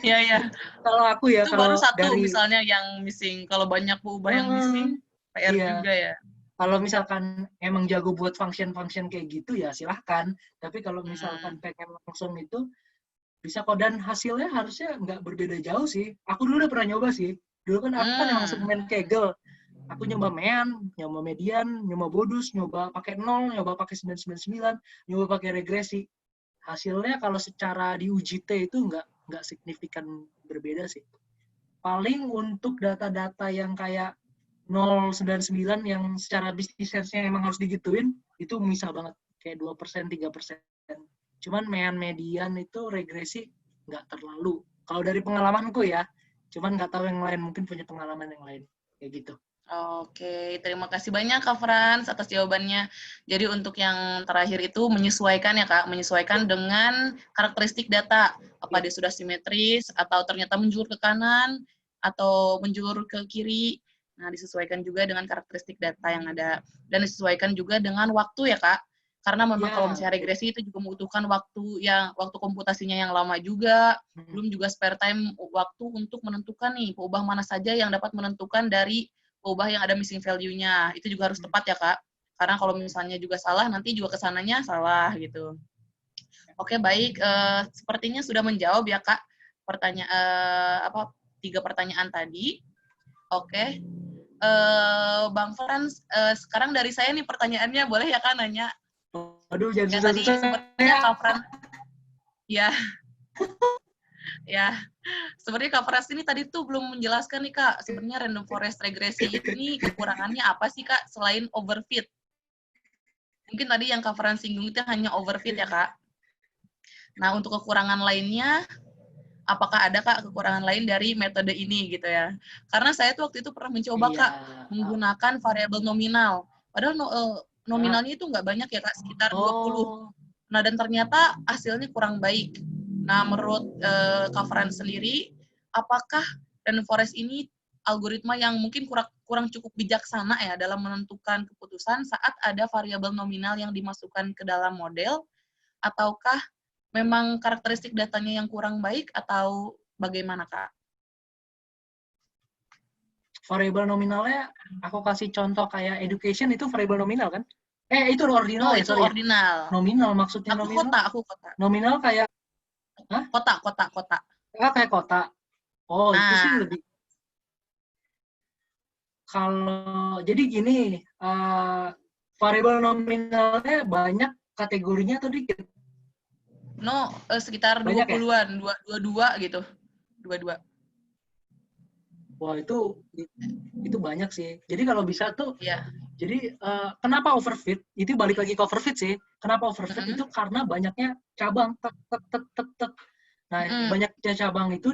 Iya, iya. Kalau aku ya, Itu baru kalau satu dari misalnya yang missing. Kalau banyak peubah yang missing, PR iya. juga ya. Kalau misalkan emang jago buat function-function kayak gitu ya silahkan. Tapi kalau misalkan pengen langsung itu bisa kok, dan hasilnya harusnya nggak berbeda jauh sih. Aku dulu udah pernah nyoba sih. Dulu kan aku kan langsung main Kaggle. Aku nyoba mean, nyoba median, nyoba bonus, nyoba pakai 0, nyoba pakai 999, nyoba pakai regresi. Hasilnya kalau secara di UJT itu nggak signifikan berbeda sih. Paling untuk data-data yang kayak 0,99 yang secara bisnis sense-nya emang harus digituin, itu bisa banget. Kayak 2%, 3%. Cuman mean median itu regresi nggak terlalu. Kalau dari pengalamanku ya, cuman nggak tahu yang lain, mungkin punya pengalaman yang lain. Kayak gitu. Oke, terima kasih banyak Kak Frans atas jawabannya. Jadi untuk yang terakhir itu menyesuaikan ya Kak, menyesuaikan dengan karakteristik data. Apa dia sudah simetris, atau ternyata menjulur ke kanan, atau menjulur ke kiri. Nah, disesuaikan juga dengan karakteristik data yang ada. Dan disesuaikan juga dengan waktu ya, Kak. Karena memang Ya, kalau misalnya regresi itu juga membutuhkan waktu komputasinya yang lama juga, belum juga spare time waktu untuk menentukan nih peubah mana saja yang dapat menentukan dari peubah yang ada missing value-nya. Itu juga harus tepat ya, Kak. Karena kalau misalnya juga salah, nanti juga kesananya salah gitu. Oke, baik. Sepertinya sudah menjawab ya, Kak, pertanyaan 3 pertanyaan tadi. Oke. Bang Frans, sekarang dari saya nih pertanyaannya, boleh ya Kak nanya? Aduh, jangan Ya tadi susah-susah sepertinya ya. Kak Frans, ya, ya. Sebenarnya Kak Frans ini tadi tuh belum menjelaskan nih Kak, sebenarnya random forest regresi ini kekurangannya apa sih Kak selain overfit? Mungkin tadi yang Kak Frans singgung itu hanya overfit ya Kak. Nah, untuk kekurangan lainnya, apakah ada Kak kekurangan lain dari metode ini gitu ya? Karena saya tuh waktu itu pernah mencoba Iya. Kak menggunakan variabel nominal. Padahal nominalnya itu nggak banyak ya Kak, sekitar 20. Oh, Nah, dan ternyata hasilnya kurang baik. Nah, menurut Kak Fran sendiri, apakah random forest ini algoritma yang mungkin kurang cukup bijaksana ya dalam menentukan keputusan saat ada variabel nominal yang dimasukkan ke dalam model, ataukah memang karakteristik datanya yang kurang baik, atau bagaimana, Kak? variabel nominalnya aku kasih contoh kayak education itu variabel nominal kan? Itu ordinal Oh, ya, itu sorry ya. ordinal. Nominal maksudnya nominal. Aku kota. Nominal kayak hah? Kota. Kayak kota. Oh, itu sih Nah, lebih kalau jadi gini, variabel nominalnya banyak kategorinya atau dikit? sekitar Banyak ya? 20-an, 22 gitu. 22. Wah, itu banyak sih. Jadi kalau bisa tuh, Iya. jadi kenapa overfit? Itu balik lagi ke overfit sih. Kenapa overfit? Mm-mm. Itu karena banyaknya cabang. Tek, tek, tek, tek, tek. Nah, Mm-mm. banyaknya cabang itu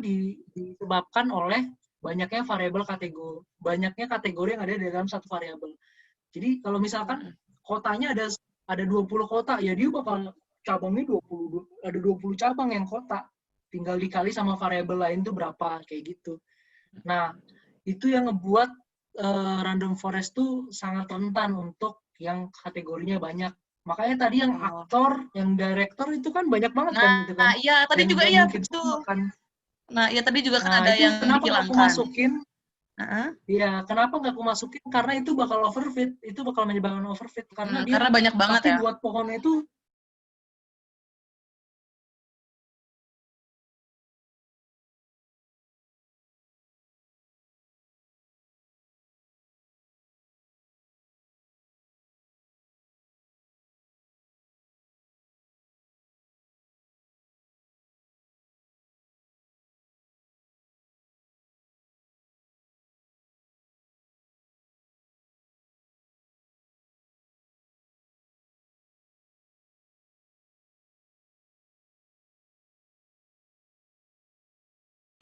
disebabkan oleh banyaknya variabel kategori. Banyaknya kategori yang ada di dalam satu variabel. Jadi kalau misalkan Mm-mm. kotanya ada 20 kota, ya dia bakal cabangnya 20, ada 20 cabang yang kota. Tinggal dikali sama variabel lain tuh berapa, kayak gitu. Nah, itu yang ngebuat random forest tuh sangat rentan untuk yang kategorinya banyak. Makanya tadi yang Oh. aktor, yang director itu kan banyak banget kan gitu kan. Iya, tadi Dan juga nggak iya, mungkin sama betul. kan. Nah, iya tadi juga kan Nah, ada itu yang kenapa nggak aku dihilangkan. masukin? Heeh. Ya, kenapa nggak aku masukin? Karena itu bakal overfit. Itu bakal menyebabkan overfit. Karena dia Karena banyak banget pasti ya. buat pohonnya itu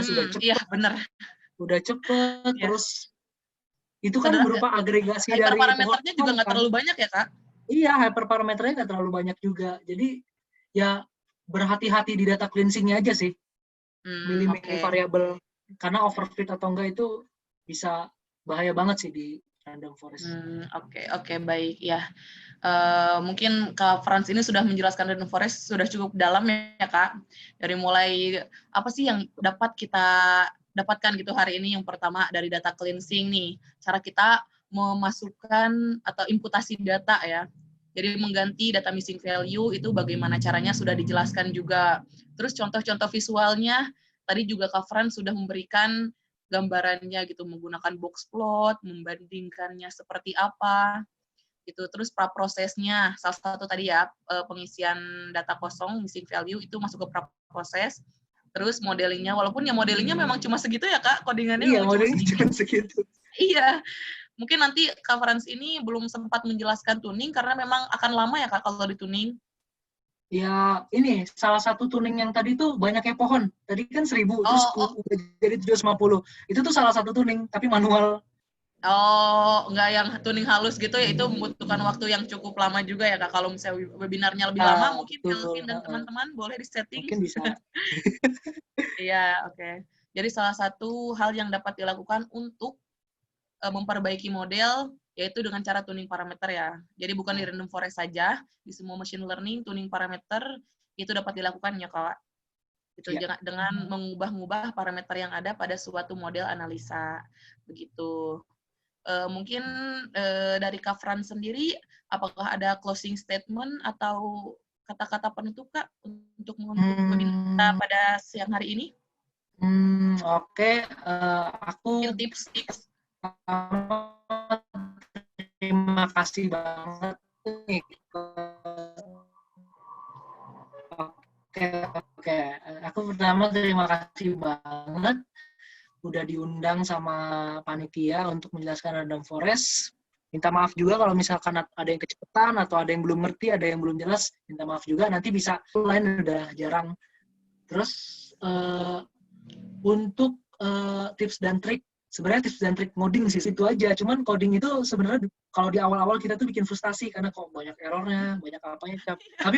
sudah Iya, cepet, benar. Iya. terus itu kan berupa agregasi dari Hyperparameternya juga pohon nggak kan. terlalu banyak ya, Kak? Iya, hyperparameternya nggak terlalu banyak juga. Jadi ya berhati-hati di data cleansing-nya aja sih. Milih-milih Oke. variabel. Karena overfit atau enggak itu bisa bahaya banget sih di random forest. Oke, baik. Ya, mungkin Kak Frans ini sudah menjelaskan random forest sudah cukup dalam ya, Kak. Dari mulai apa sih yang dapat kita dapatkan gitu hari ini. Yang pertama dari data cleansing nih, cara kita memasukkan atau imputasi data ya. Jadi mengganti data missing value itu bagaimana caranya sudah dijelaskan juga. Terus contoh-contoh visualnya tadi juga Kak Frans sudah memberikan gambarannya gitu, menggunakan box plot, membandingkannya seperti apa gitu. Terus praprosesnya, salah satu tadi ya, pengisian data kosong, missing value itu masuk ke praproses. Terus modelingnya, walaupun ya modelingnya memang cuma segitu ya Kak, codingannya Iya, memang cuma modelnya sedikit. cuma segitu. Iya, mungkin nanti coverage ini belum sempat menjelaskan tuning karena memang akan lama ya Kak kalau dituning. Ya, ini salah satu tuning yang tadi tuh banyaknya pohon. Tadi kan 1000, terus Oh, udah jadi 750. Itu tuh salah satu tuning, tapi manual. enggak yang tuning halus gitu ya, itu membutuhkan waktu yang cukup lama juga ya Kak. Kalau misalnya webinarnya lebih lama, mungkin Betul. Kelvin dan teman-teman boleh disetting. Mungkin bisa. Iya, oke. Jadi salah satu hal yang dapat dilakukan untuk memperbaiki model, yaitu dengan cara tuning parameter ya. Jadi bukan di random forest saja, di semua machine learning, tuning parameter itu dapat dilakukan ya, Kak. Itu dengan mengubah-ubah parameter yang ada pada suatu model analisa. Begitu. Mungkin dari Kak Fran sendiri, apakah ada closing statement atau kata-kata penutup, Kak, untuk menutup webinar kita pada siang hari ini? Oke. Aku Mungkin tips-tips. Terima kasih banget. Oke. Aku pertama terima kasih banget udah diundang sama panitia untuk menjelaskan random forest. Minta maaf juga kalau misalkan ada yang kecepatan atau ada yang belum ngerti, ada yang belum jelas. Minta maaf juga. Nanti bisa lain udah jarang. Terus untuk tips dan trik, sebenarnya tips dan trik ngoding sih itu aja. Cuman coding itu sebenarnya kalau di awal-awal kita tuh bikin frustasi karena kok banyak errornya, banyak apanya. Tapi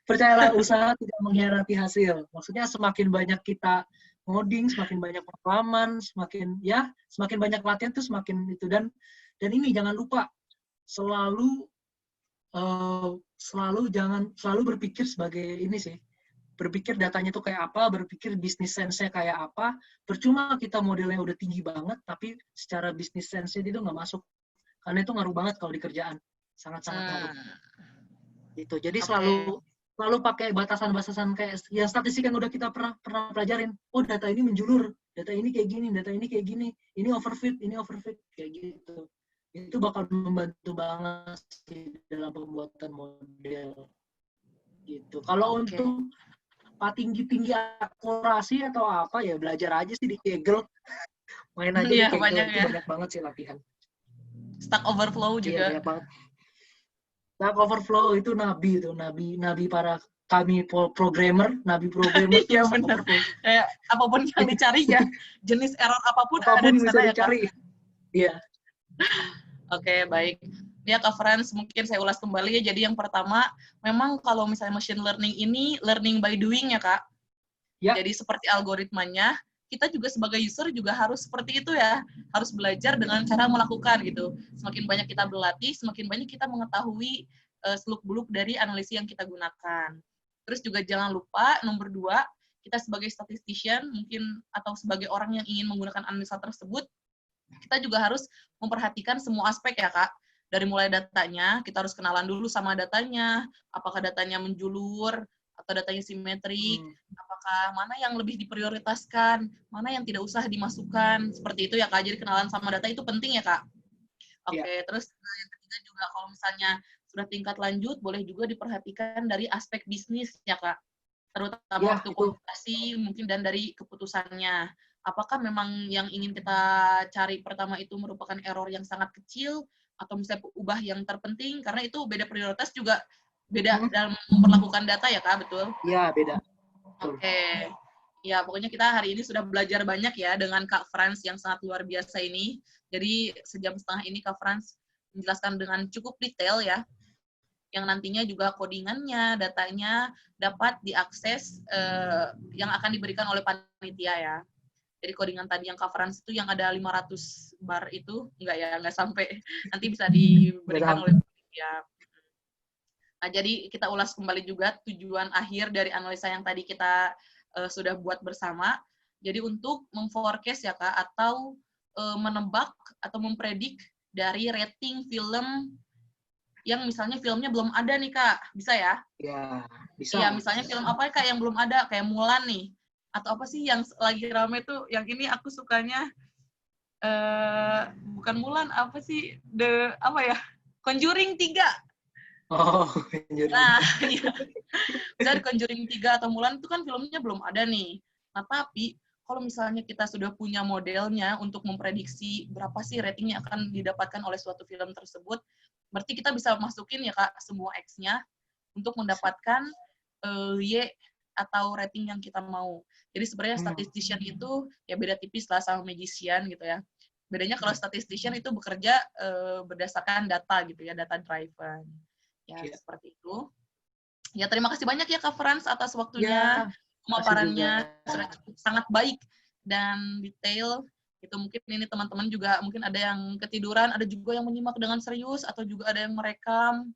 percayalah usaha tidak mengkhianati hasil. Maksudnya semakin banyak kita ngoding, semakin banyak pengalaman, semakin banyak latihan tuh semakin itu. Dan ini jangan lupa selalu berpikir sebagai ini sih. Berpikir datanya tuh kayak apa, berpikir bisnis sense-nya kayak apa. Percuma kita modelnya udah tinggi banget, tapi secara bisnis sense-nya itu nggak masuk. Karena itu ngaruh banget kalau di kerjaan. Sangat-sangat ngaruh. Gitu. Jadi selalu pakai batasan-batasan kayak ya statistik yang udah kita pernah pelajarin. Oh, data ini menjulur, data ini kayak gini, data ini kayak gini, ini overfit, kayak gitu. Itu bakal membantu banget sih dalam pembuatan model. Gitu. Kalau untuk tinggi akurasi atau apa ya belajar aja sih di Kaggle. Main aja di Kaggle itu banyak banget sih latihan. Stack Overflow juga. Iya, banyak banget. Stack Overflow itu nabi para kami programmer. Iya benar. Kayak apapun yang dicari ya, jenis error apapun ada di sana ya, Kak. Iya. Oke, baik. Ya, Kak Frans, mungkin saya ulas kembali ya. Jadi yang pertama, memang kalau misalnya machine learning ini learning by doing ya, Kak. Ya. Jadi seperti algoritmanya, kita juga sebagai user juga harus seperti itu ya. Harus belajar dengan cara melakukan gitu. Semakin banyak kita berlatih, semakin banyak kita mengetahui seluk-beluk dari analisis yang kita gunakan. Terus juga jangan lupa, nomor 2, kita sebagai statistician mungkin atau sebagai orang yang ingin menggunakan analisa tersebut, kita juga harus memperhatikan semua aspek ya, Kak. Dari mulai datanya, kita harus kenalan dulu sama datanya, apakah datanya menjulur, atau datanya simetrik, apakah mana yang lebih diprioritaskan, mana yang tidak usah dimasukkan, seperti itu ya, Kak. Jadi kenalan sama data itu penting ya, Kak. Oke, terus yang ketiga juga kalau misalnya sudah tingkat lanjut, boleh juga diperhatikan dari aspek bisnis ya, Kak. Terutama waktu komunikasi mungkin dan dari keputusannya. Apakah memang yang ingin kita cari pertama itu merupakan error yang sangat kecil, atau misalnya ubah yang terpenting, karena itu beda prioritas juga beda dalam memperlakukan data ya, Kak, betul? Iya, beda. Oke. Ya, pokoknya kita hari ini sudah belajar banyak ya dengan Kak Frans yang sangat luar biasa ini. Jadi sejam setengah ini Kak Frans menjelaskan dengan cukup detail ya, yang nantinya juga codingannya, datanya dapat diakses yang akan diberikan oleh panitia ya. Jadi codingan tadi yang Kak Frans itu yang ada 500 bar itu, enggak sampai. Nanti bisa diberikan oleh panitia. Nah, jadi kita ulas kembali juga tujuan akhir dari analisa yang tadi kita sudah buat bersama. Jadi untuk memforecast ya, Kak, atau menebak atau mempredik dari rating film yang misalnya filmnya belum ada nih, Kak. Bisa ya? Iya, bisa. Iya, misalnya film apa Kak yang belum ada, kayak Mulan nih. Atau apa sih yang lagi rame tuh, yang ini aku sukanya, bukan Mulan, apa sih, Conjuring 3. Oh, Conjuring. Nah, ya. Misalnya Conjuring 3 atau Mulan itu kan filmnya belum ada nih. Nah, tapi kalau misalnya kita sudah punya modelnya untuk memprediksi berapa sih rating yang akan didapatkan oleh suatu film tersebut, berarti kita bisa masukin ya Kak semua X-nya untuk mendapatkan Y atau rating yang kita mau. Jadi sebenarnya statistician itu ya beda tipis lah sama magician gitu ya. Bedanya kalau statistician itu bekerja berdasarkan data gitu ya, data driven. Ya, seperti itu. Ya, terima kasih banyak ya Kak Frans atas waktunya. Pemaparannya sangat baik dan detail. Itu mungkin ini teman-teman juga mungkin ada yang ketiduran, ada juga yang menyimak dengan serius, atau juga ada yang merekam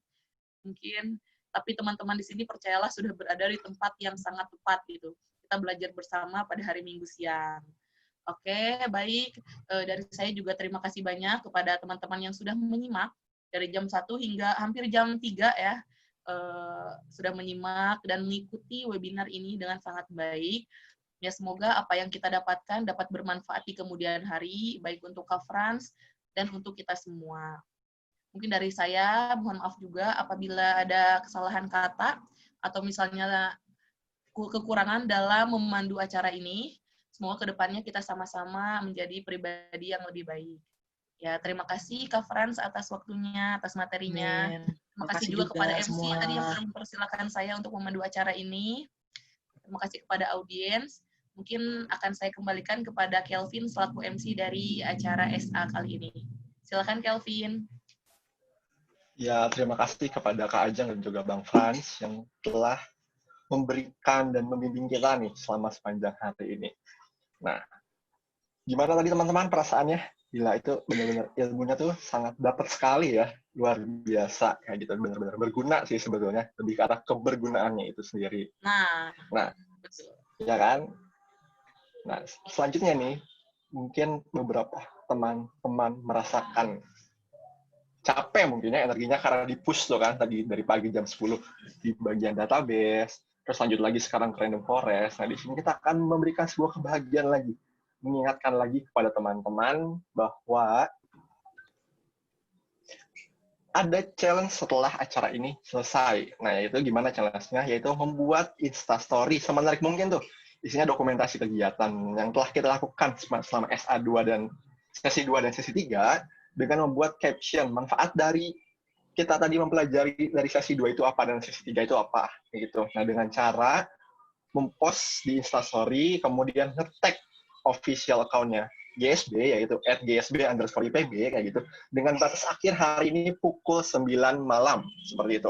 mungkin. Tapi teman-teman di sini percayalah sudah berada di tempat yang sangat tepat gitu. Kita belajar bersama pada hari Minggu siang. Oke, baik. Dari saya juga terima kasih banyak kepada teman-teman yang sudah menyimak dari jam 1 hingga hampir jam 3 ya. Sudah menyimak dan mengikuti webinar ini dengan sangat baik. Ya, semoga apa yang kita dapatkan dapat bermanfaat di kemudian hari, baik untuk Kak Frans dan untuk kita semua. Mungkin dari saya, mohon maaf juga apabila ada kesalahan kata atau misalnya kekurangan dalam memandu acara ini. Semoga kedepannya kita sama-sama menjadi pribadi yang lebih baik. Ya, terima kasih Kak Frans atas waktunya, atas materinya. Terima kasih juga kepada MC semua. tadi yang sudah mempersilahkan saya untuk memandu acara ini. Terima kasih kepada audiens. Mungkin akan saya kembalikan kepada Kelvin selaku MC dari acara SA kali ini. Silakan Kelvin. Ya, terima kasih kepada Kak Ajeng dan juga Bang Frans yang telah memberikan dan membimbing kita nih selama sepanjang hari ini. Nah, gimana tadi teman-teman perasaannya? Gila, itu benar-benar ilmunya tuh sangat dapat sekali ya. Luar biasa, kayak gitu. Benar-benar berguna sih sebetulnya. Lebih ke arah kebergunaannya itu sendiri. Nah, betul. Ya kan? Nah, selanjutnya nih, mungkin beberapa teman-teman merasakan capek mungkin ya energinya karena di-push tuh kan tadi dari pagi jam 10 di bagian database, terus lanjut lagi sekarang ke Random Forest. Nah, di sini kita akan memberikan sebuah kebahagiaan lagi, mengingatkan lagi kepada teman-teman bahwa ada challenge setelah acara ini selesai. Nah, itu gimana challenge-nya? Yaitu membuat Instastory semenarik mungkin tuh. Isinya dokumentasi kegiatan yang telah kita lakukan selama SA2 dan sesi 2 dan sesi 3 dengan membuat caption manfaat dari kita tadi mempelajari dari sesi 2 itu apa dan sesi 3 itu apa gitu. Nah, dengan cara mempost di Instastory kemudian nge-tag official account-nya GSB, yaitu @gsb_ipb kayak gitu, dengan batas akhir hari ini pukul 9 malam seperti itu.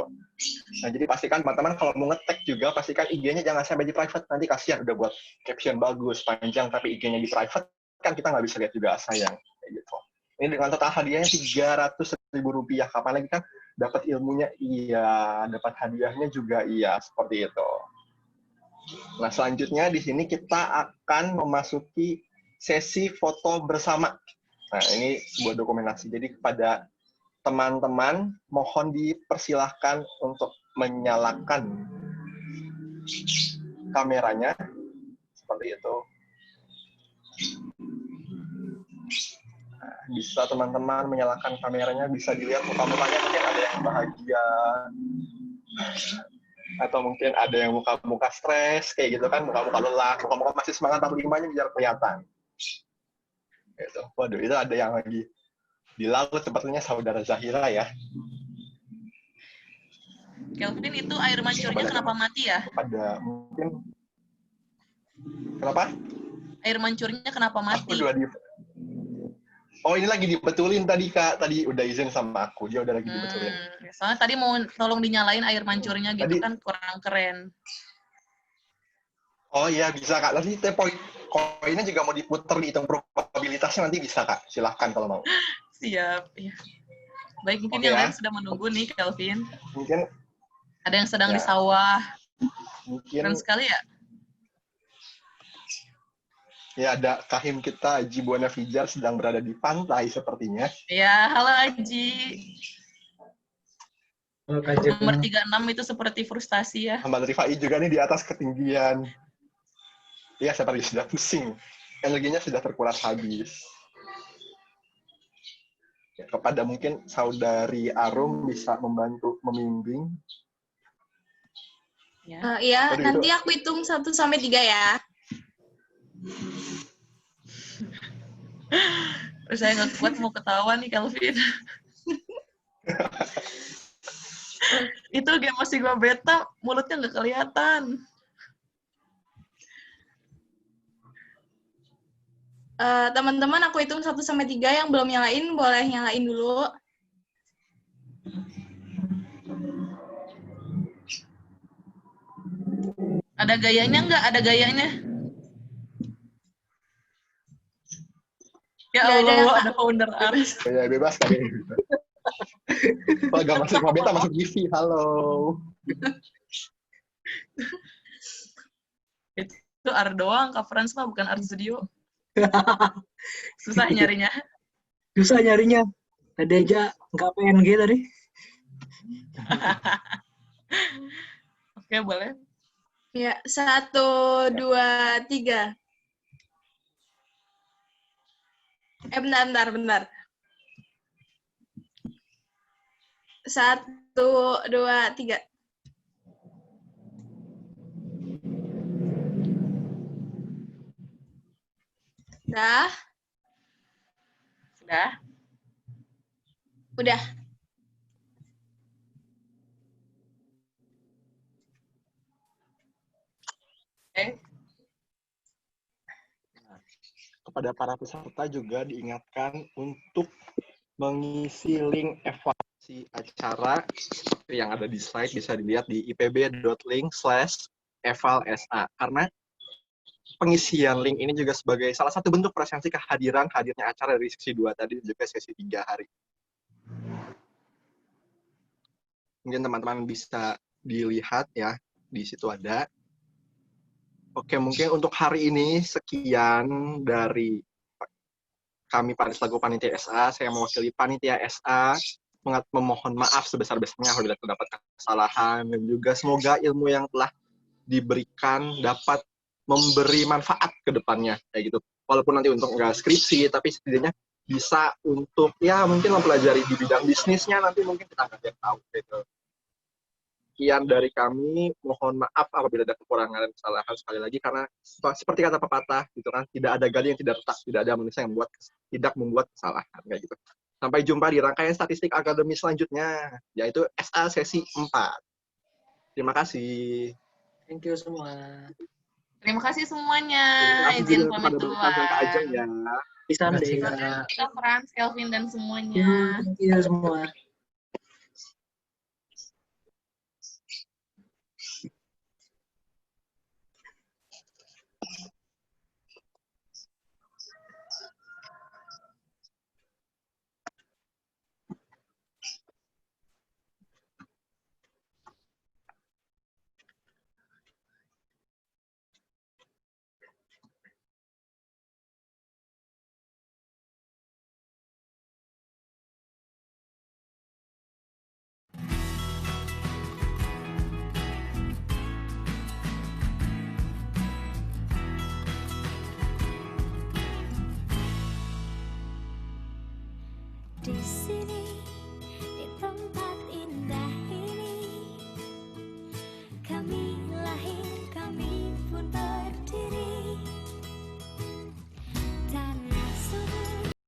Nah, jadi pastikan teman-teman kalau mau nge-tag juga pastikan IG-nya jangan sampai di private, nanti kasihan udah buat caption bagus panjang tapi IG-nya di private kan kita nggak bisa lihat juga sayang kayak gitu. Ini dengan total hadiahnya Rp300.000, kapan lagi kan dapat ilmunya iya, dapat hadiahnya juga iya, seperti itu. Nah, selanjutnya di sini kita akan memasuki sesi foto bersama. Nah, ini sebuah dokumentasi. Jadi kepada teman-teman mohon dipersilahkan untuk menyalakan kameranya seperti itu. Nah, bisa teman-teman menyalakan kameranya, bisa dilihat muka-mukanya, mungkin ada yang bahagia atau mungkin ada yang muka-muka stres kayak gitu kan, muka-muka lelah, muka-muka masih semangat tapi gimana biar kelihatan. Gitu. Waduh, itu ada yang lagi di laut, sepertinya saudara Zahira ya. Kelvin, itu air mancurnya kenapa mati ya? Ada mungkin. Kenapa? Air mancurnya kenapa mati? Oh, ini lagi dibetulin tadi, Kak. Tadi udah izin sama aku, dia udah lagi dibetulin. Soalnya tadi mau tolong dinyalain air mancurnya gitu tadi, kan kurang keren. Oh iya, bisa, Kak. Nanti koinnya juga mau diputer, dihitung probabilitasnya nanti bisa, Kak. Silahkan kalau mau. Siap. Ya. Baik, mungkin yang lain sudah menunggu nih, Kelvin. Mungkin ada yang sedang di sawah. Mungkin keren sekali ya. Ya, ada kahim kita, Aji Buana Fijar, sedang berada di pantai sepertinya. Ya, halo Aji. Nomor 36 itu seperti frustasi ya. Mbak Rifai juga nih di atas ketinggian. Iya, seperti sudah pusing. Energinya sudah terkuras habis. Ya, kepada mungkin saudari Arum bisa membantu membimbing. Ya, iya, nanti aku hitung 1 sampai 3 ya. Saya nggak kuat mau ketawa nih, Kelvin. Itu game masih gue beta, mulutnya nggak kelihatan. Teman-teman, aku hitung 1 sampai 3, yang belum nyalain, boleh nyalain dulu. Ada gayanya nggak? Ada gayanya? Ya Nggak ada, Allah, Kak. ada founder art. Ya, bebas kali. Kalau nggak masuk Mabenta, masuk TV. Halo. Itu art doang, Kak Franz mah bukan art studio. Susah nyarinya. Susah nyarinya. Tadi aja nggak PNG tadi. Oke, boleh. Ya, 1, 2, 3. Bentar. 1, 2, 3. Dah, Sudah? udah. Oke. Kepada para peserta juga diingatkan untuk mengisi link evaluasi acara seperti yang ada di slide, bisa dilihat di ipb.link/evalsa. Karena pengisian link ini juga sebagai salah satu bentuk presensi hadirnya acara dari sesi 2 tadi dan juga sesi 3 hari. Mungkin teman-teman bisa dilihat ya, di situ ada. Oke, mungkin untuk hari ini sekian dari kami selaku panitia SA. Saya mewakili panitia SA memohon maaf sebesar-besarnya apabila terdapat kesalahan, dan juga semoga ilmu yang telah diberikan dapat memberi manfaat ke depannya kayak gitu. Walaupun nanti untuk nggak skripsi, tapi setidaknya bisa untuk ya mungkin mempelajari di bidang bisnisnya, nanti mungkin kita nggak ada yang tahu gitu. Sekian dari kami, mohon maaf apabila ada kekurangan dan kesalahan sekali lagi, karena seperti kata pepatah gitu kan, tidak ada gali yang tidak retak, tidak ada manusia yang tidak membuat kesalahan kayak gitu. Sampai jumpa di rangkaian statistik akademis selanjutnya, yaitu SA sesi 4. Terima kasih. Thank you semua. Terima kasih semuanya. Terima kasih Izin juga pamit kepada Bapak dan Kak Ajeng duluan. ya. Bisa Terima deh. kasih. Kak Franz, Kelvin, dan semuanya. Thank you semua.